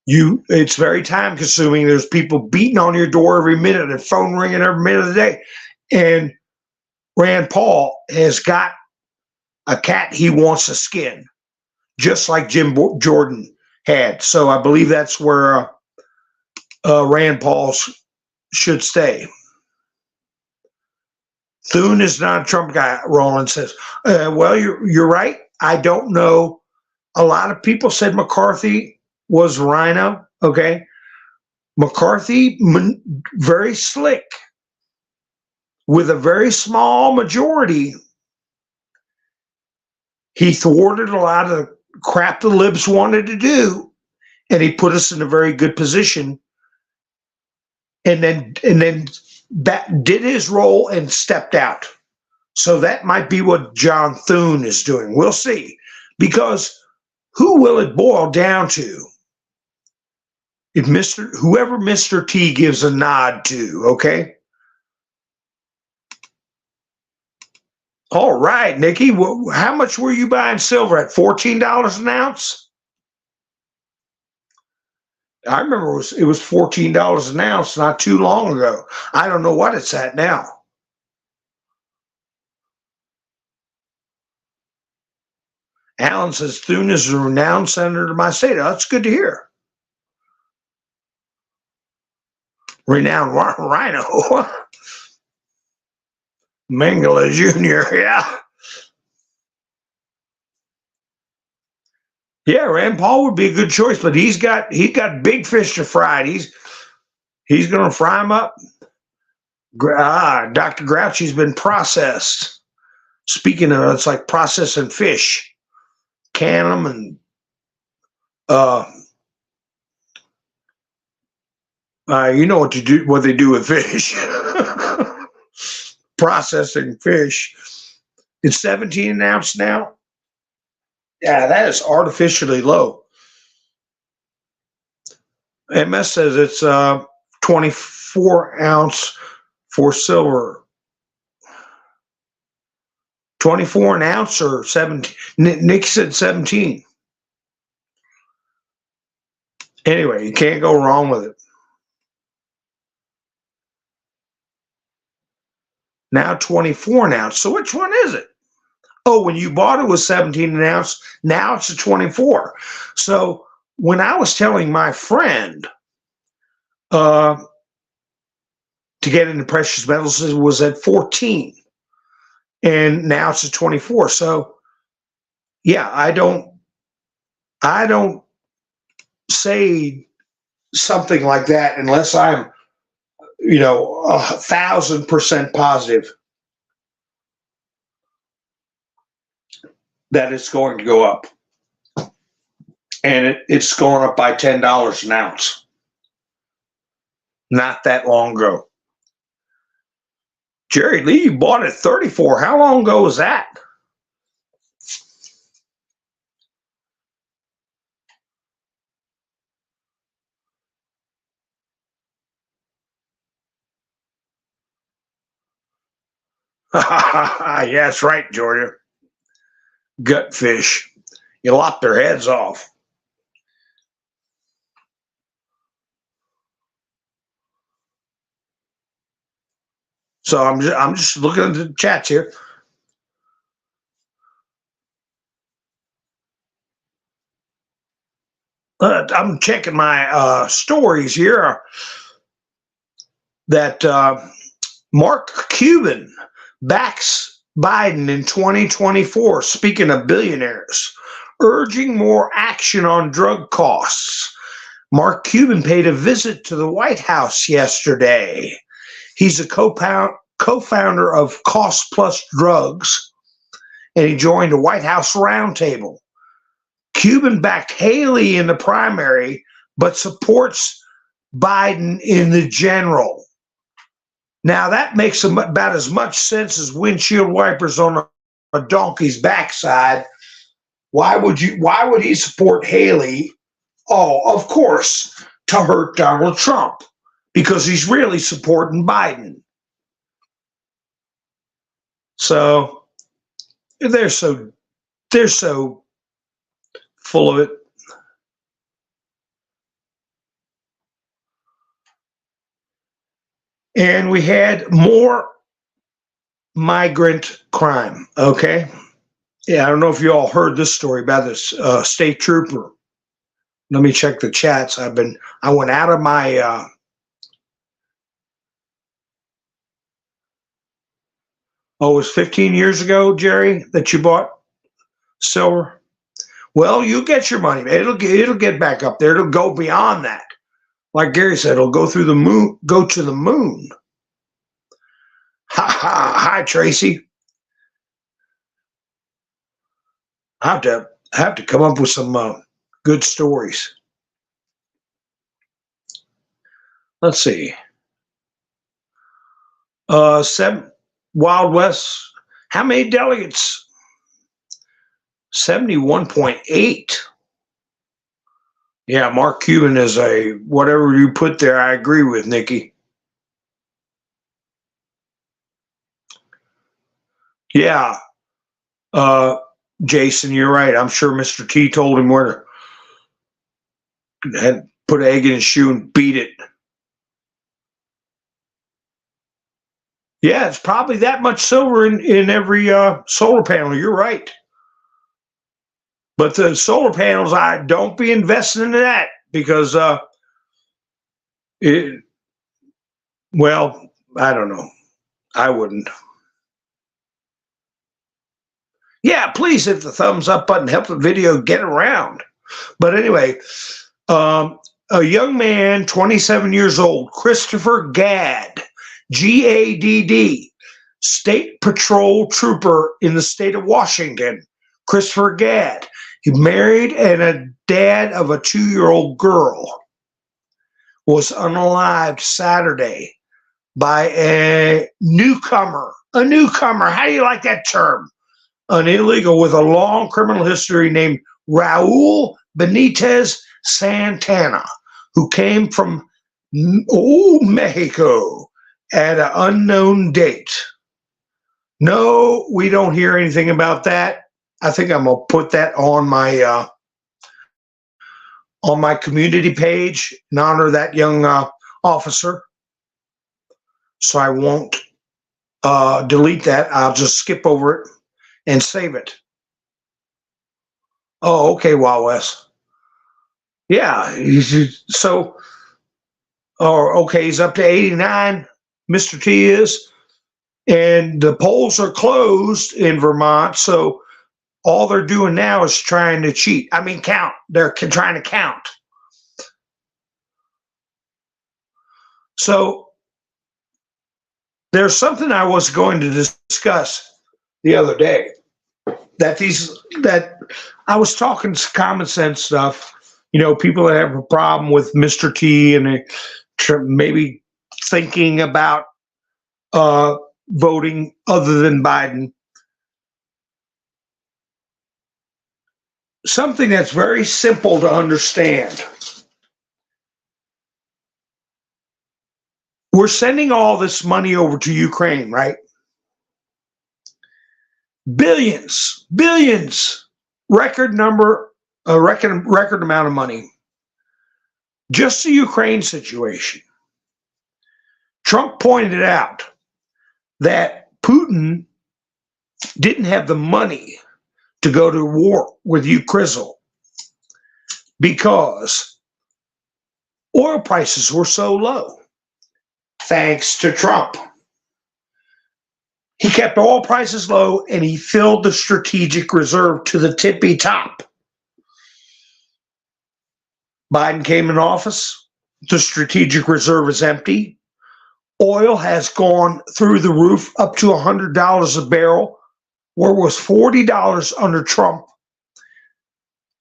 It's very time consuming. There's people beating on your door every minute, and phone ringing every minute of the day. And Rand Paul has got a cat he wants to skin, just like Jim Jordan had. So I believe that's where Rand Paul should stay. Thune is not a Trump guy, Roland says. Well, you're right. I don't know. A lot of people said McCarthy was rhino. Okay. McCarthy, very slick, with a very small majority, He thwarted a lot of the crap the libs wanted to do, and he put us in a very good position. And then that did his role and stepped out. So that might be what John Thune is doing. We'll see. Because who will it boil down to? If whoever Mr. T gives a nod to, okay? All right, Nikki, how much were you buying silver at? $14 an ounce? I remember it was $14 an ounce not too long ago. I don't know what it's at now. Alan says Thune is a renowned senator to my state. Oh, that's good to hear. Renowned rhino. Mengele Jr., yeah. Yeah, Rand Paul would be a good choice, but he's got big fish to fry. He's going to fry them up. Dr. Grouchy's been processed. Speaking of, it's like processing fish. Can them and you know what they do with fish. Processing fish. It's 17 an ounce now. Yeah, that is artificially low. MS says it's 24 ounce for silver. 24 an ounce or 17? Nick said 17. Anyway, you can't go wrong with it. Now 24 an ounce. So which one is it? Oh, when you bought it was 17 an ounce. Now it's a 24. So when I was telling my friend to get into precious metals, it was at 14. And now it's a 24. So yeah, I don't say something like that unless I'm 1,000% positive that it's going to go up. And it's going up by $10 an ounce. Not that long ago. Jerry Lee, you bought it 34. How long ago was that? Yeah, that's right, Georgia. Gutfish. You lop their heads off. So I'm just looking at the chats here. I'm checking my stories here. That Mark Cuban backs Biden in 2024. Speaking of billionaires, urging more action on drug costs. Mark Cuban paid a visit to the White House yesterday. He's a co-founder of Cost Plus Drugs, and he joined a White House roundtable. Cuban backed Haley in the primary, but supports Biden in the general. Now, that makes about as much sense as windshield wipers on a donkey's backside. Why would he support Haley? Oh, of course, to hurt Donald Trump, because he's really supporting Biden. So they're so full of it. And we had more migrant crime. Okay. Yeah, I don't know if you all heard this story about this state trooper. Let me check the chats. I went out of my it was 15 years ago, Jerry, that you bought silver. Well, you get your money. It'll get back up there. It'll go beyond that. Like Gary said, it'll go through the moon, go to the moon. Ha ha! Hi, Tracy. I have to come up with some good stories. Let's see. Seven Wild West. How many delegates? 71.8. Yeah, Mark Cuban is a whatever you put there. I agree with Nikki. Yeah, Jason, you're right. I'm sure Mr. T told him where to had put an egg in his shoe and beat it. Yeah, it's probably that much silver in every solar panel. You're right. But the solar panels, I don't be investing in that because it. Well, I don't know. I wouldn't. Yeah, please hit the thumbs up button. Help the video get around. But anyway, a young man, 27 years old, Christopher Gadd, Gadd, state patrol trooper in the state of Washington. Christopher Gadd. He married and a dad of a 2-year-old girl. Was unalived Saturday by a newcomer. A newcomer. How do you like that term? An illegal with a long criminal history named Raul Benitez Santana, who came from Mexico at an unknown date. No, we don't hear anything about that. I think I'm gonna put that on my community page in honor of that young officer. So I won't delete that. I'll just skip over it and save it. Oh, okay, Wild West. Yeah, so, or okay, he's up to 89. Mr. T is, and the polls are closed in Vermont. So all they're doing now is trying to cheat. I mean, count. They're trying to count. So there's something I was going to discuss the other day. That I was talking common sense stuff. You know, people that have a problem with Mr. T and maybe thinking about voting other than Biden. Something that's very simple to understand. We're sending all this money over to Ukraine, right? Billions, record amount of money. Just the Ukraine situation. Trump pointed out that Putin didn't have the money to go to war with Ukraine because oil prices were so low, thanks to Trump. He kept oil prices low and he filled the strategic reserve to the tippy top. Biden came in office, the strategic reserve is empty. Oil has gone through the roof up to $100 a barrel, where it was $40 under Trump.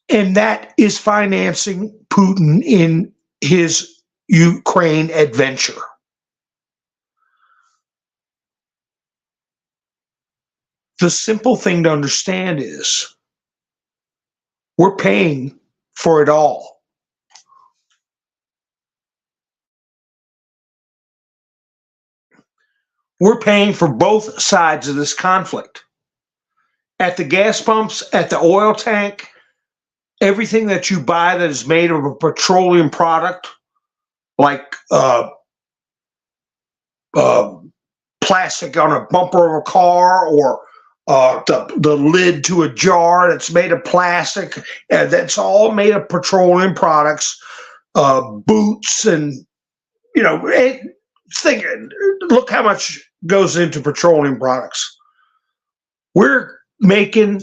And that is financing Putin in his Ukraine adventure. The simple thing to understand is we're paying for it all. We're paying for both sides of this conflict. At the gas pumps, at the oil tank, everything that you buy that is made of a petroleum product, like plastic on a bumper of a car, or the lid to a jar that's made of plastic, that's all made of petroleum products, boots, and look how much goes into petroleum products. We're making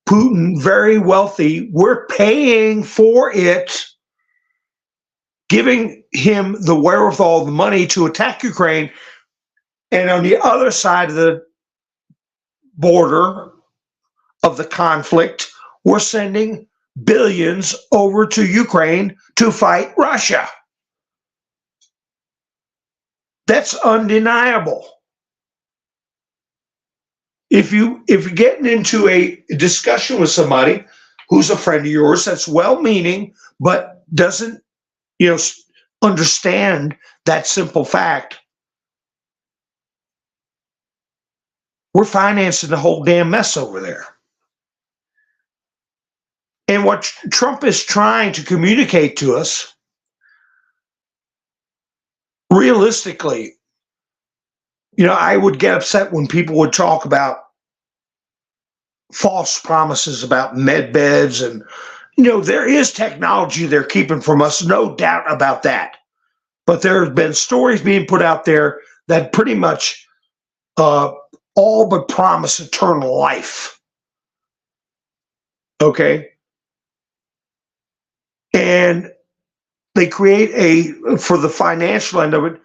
Putin very wealthy. We're paying for it, giving him the wherewithal, the money to attack Ukraine. And on the other side of the border of the conflict, we're sending billions over to Ukraine to fight Russia. That's undeniable. If you're getting into a discussion with somebody who's a friend of yours that's well-meaning but doesn't, understand that simple fact, we're financing the whole damn mess over there. And what Trump is trying to communicate to us, realistically, I would get upset when people would talk about false promises about med beds and, there is technology they're keeping from us, no doubt about that. But there have been stories being put out there that pretty much all but promise eternal life. Okay? And they create for the financial end of it,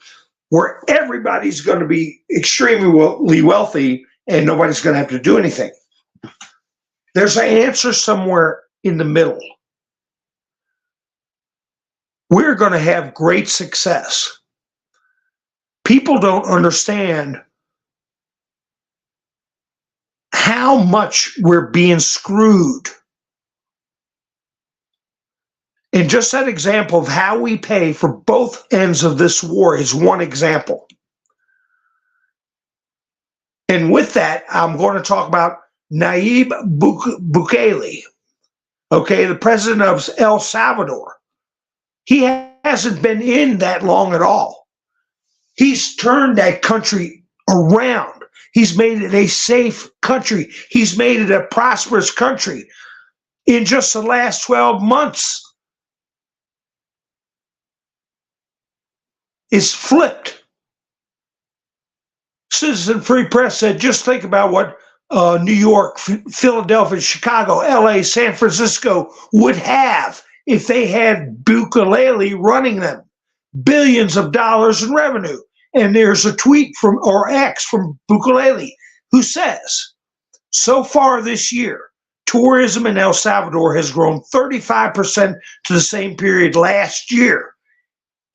where everybody's going to be extremely wealthy and nobody's going to have to do anything. There's an answer somewhere in the middle. We're going to have great success. People don't understand how much we're being screwed. And just that example of how we pay for both ends of this war is one example. And with that, I'm going to talk about Nayib Bukele, okay, the president of El Salvador. He hasn't been in that long at all. He's turned that country around. He's made it a safe country. He's made it a prosperous country. In just the last 12 months, it's flipped. Citizen Free Press said, just think about what New York, Philadelphia, Chicago, LA, San Francisco would have if they had Bukele running them. Billions of dollars in revenue. And there's a tweet from, or X from Bukele, who says, so far this year, tourism in El Salvador has grown 35% to the same period last year.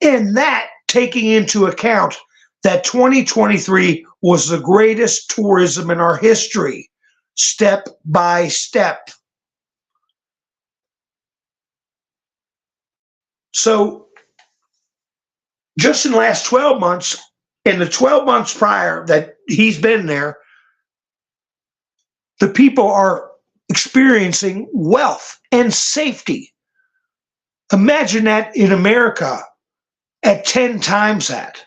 And that taking into account that 2023 was the greatest tourism in our history, step by step. So just in the last 12 months, and the 12 months prior that he's been there, the people are experiencing wealth and safety. Imagine that in America at 10 times that.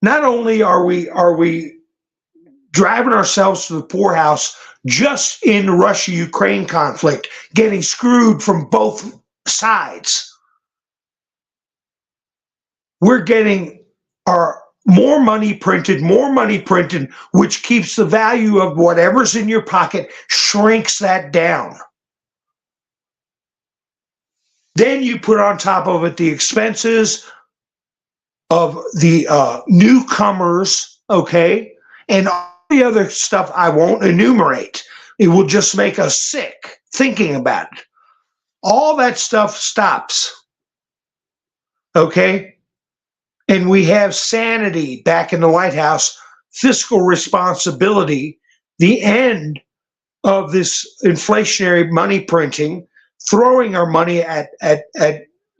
Not only are we driving ourselves to the poorhouse just in the Russia-Ukraine conflict, getting screwed from both sides, we're getting our more money printed, which keeps the value of whatever's in your pocket, shrinks that down. Then you put on top of it the expenses of the newcomers, okay, and all the other stuff I won't enumerate. It will just make us sick thinking about it. All that stuff stops, okay? And we have sanity back in the White House, fiscal responsibility, the end of this inflationary money printing, throwing our money at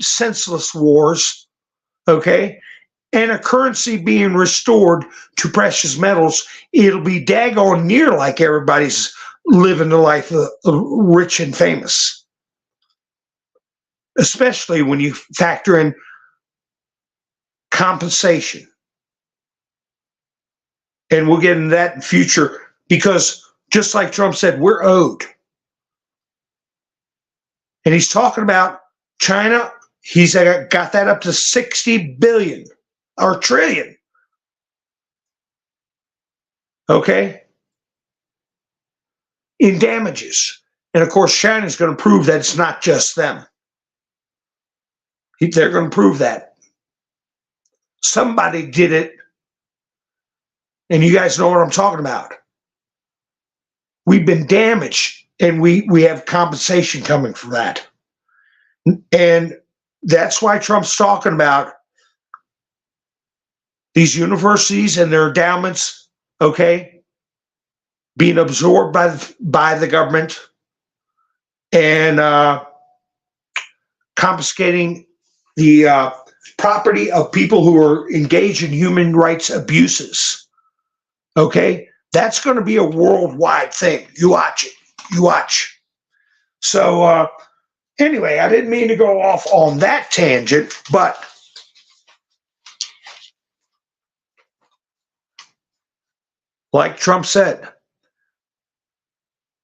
senseless wars, okay? And a currency being restored to precious metals. It'll be daggone near like everybody's living the life of rich and famous, especially when you factor in compensation. And we'll get into that in future, because just like Trump said, we're owed. And he's talking about China. He's got that up to 60 billion or trillion. Okay? In damages. And of course, China's going to prove that it's not just them. They're going to prove that. Somebody did it, and you guys know what I'm talking about. we've been damaged, and we have compensation coming from that. And that's why Trump's talking about these universities and their endowments, okay, being absorbed by the government and confiscating the property of people who are engaged in human rights abuses. Okay, that's going to be a worldwide thing. You watch it. You watch. So anyway, I didn't mean to go off on that tangent, but like Trump said,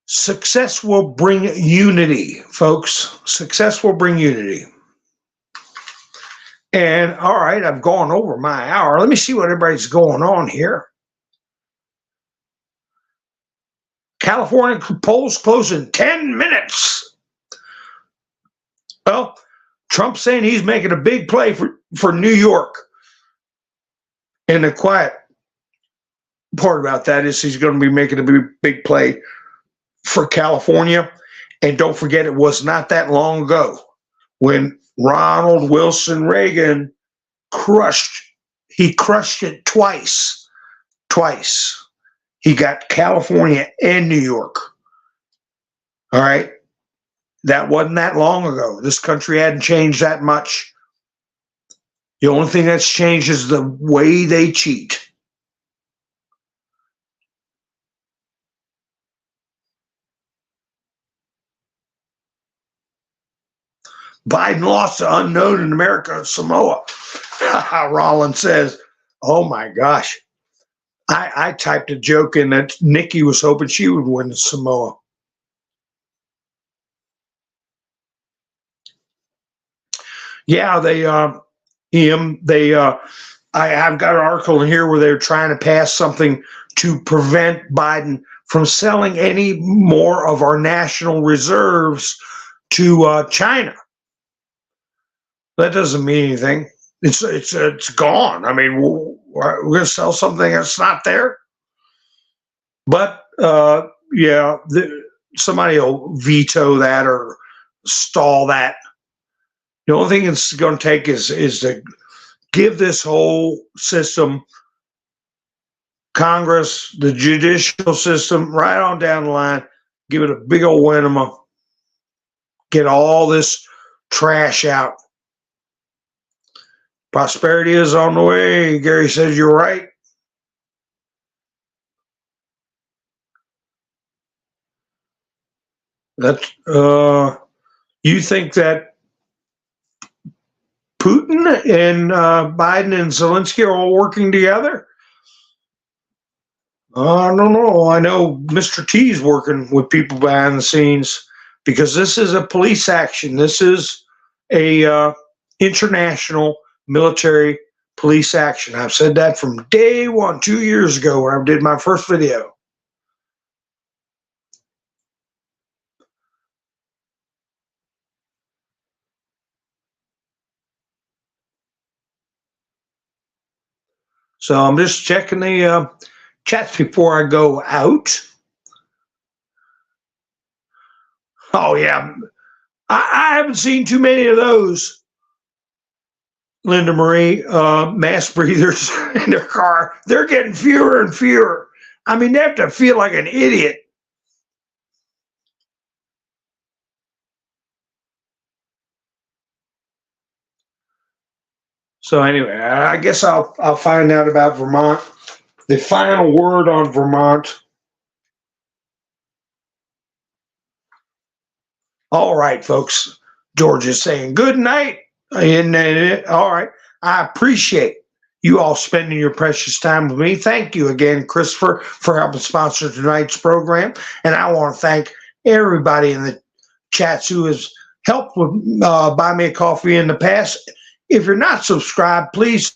success will bring unity, folks. Success will bring unity. And all right, I've gone over my hour. Let me see what everybody's going on here. California polls close in 10 minutes. Well, Trump's saying he's making a big play for New York. And the quiet part about that is he's going to be making a big play for California. And don't forget, it was not that long ago when Ronald Wilson Reagan crushed it twice. He got California and New York. All right. That wasn't that long ago. This country hadn't changed that much. The only thing that's changed is the way they cheat. Biden lost to unknown in America, Samoa. Rollins says, oh my gosh. I typed a joke in that Nikki was hoping she would win Samoa. Yeah, I've got an article in here where they're trying to pass something to prevent Biden from selling any more of our national reserves to China. That doesn't mean anything. It's gone. I mean, we're going to sell something that's not there. But yeah, somebody will veto that or stall that. The only thing it's going to take is to give this whole system, Congress, the judicial system, right on down the line, give it a big old enema, get all this trash out. Prosperity is on the way. Gary says you're right. That's you think that Putin and Biden and Zelensky are all working together? I don't know. I know Mr. T is working with people behind the scenes because this is a police action. This is a international military police action. I've said that from day one, 2 years ago when I did my first video. So I'm just checking the chats before I go out. Oh, yeah. I haven't seen too many of those, Linda Marie, mask breathers in their car. They're getting fewer and fewer. I mean, they have to feel like an idiot. So anyway, I guess I'll find out about Vermont. The final word on Vermont. All right, folks. George is saying good night. And all right, I appreciate you all spending your precious time with me. Thank you again, Christopher, for helping sponsor tonight's program. And I want to thank everybody in the chats who has helped with buy me a coffee in the past. If you're not subscribed, please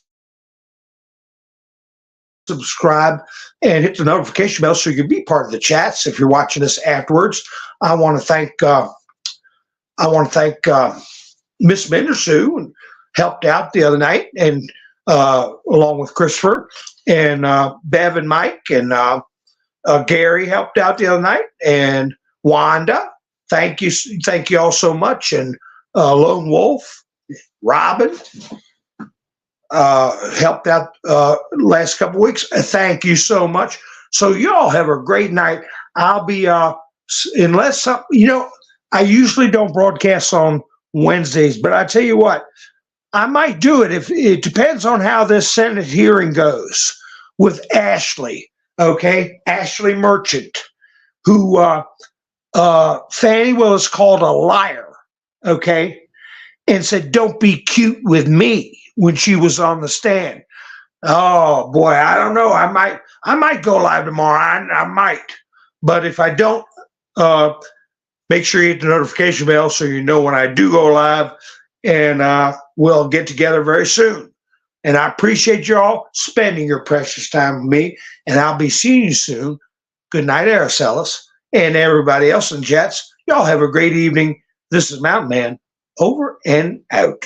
subscribe and hit the notification bell so you can be part of the chats. If you're watching this afterwards, I want to thank Miss Mendersue and helped out the other night, and along with Christopher and Bev and Mike and Gary helped out the other night, and Wanda. Thank you all so much, and Lone Wolf, Robin helped out last couple weeks. Thank you so much. So y'all have a great night. I'll be unless I usually don't broadcast on Wednesdays, but I tell you what, I might do it if it depends on how this Senate hearing goes with Ashley. Okay, Ashley Merchant, who Fannie Willis called a liar. Okay, and said, "Don't be cute with me," when she was on the stand. Oh boy, I don't know. I might go live tomorrow. I might, but if I don't, make sure you hit the notification bell so you know when I do go live, and we'll get together very soon. And I appreciate you all spending your precious time with me, and I'll be seeing you soon. Good night, Araceli, and everybody else in chats. Y'all have a great evening. This is Mountain Man, over and out.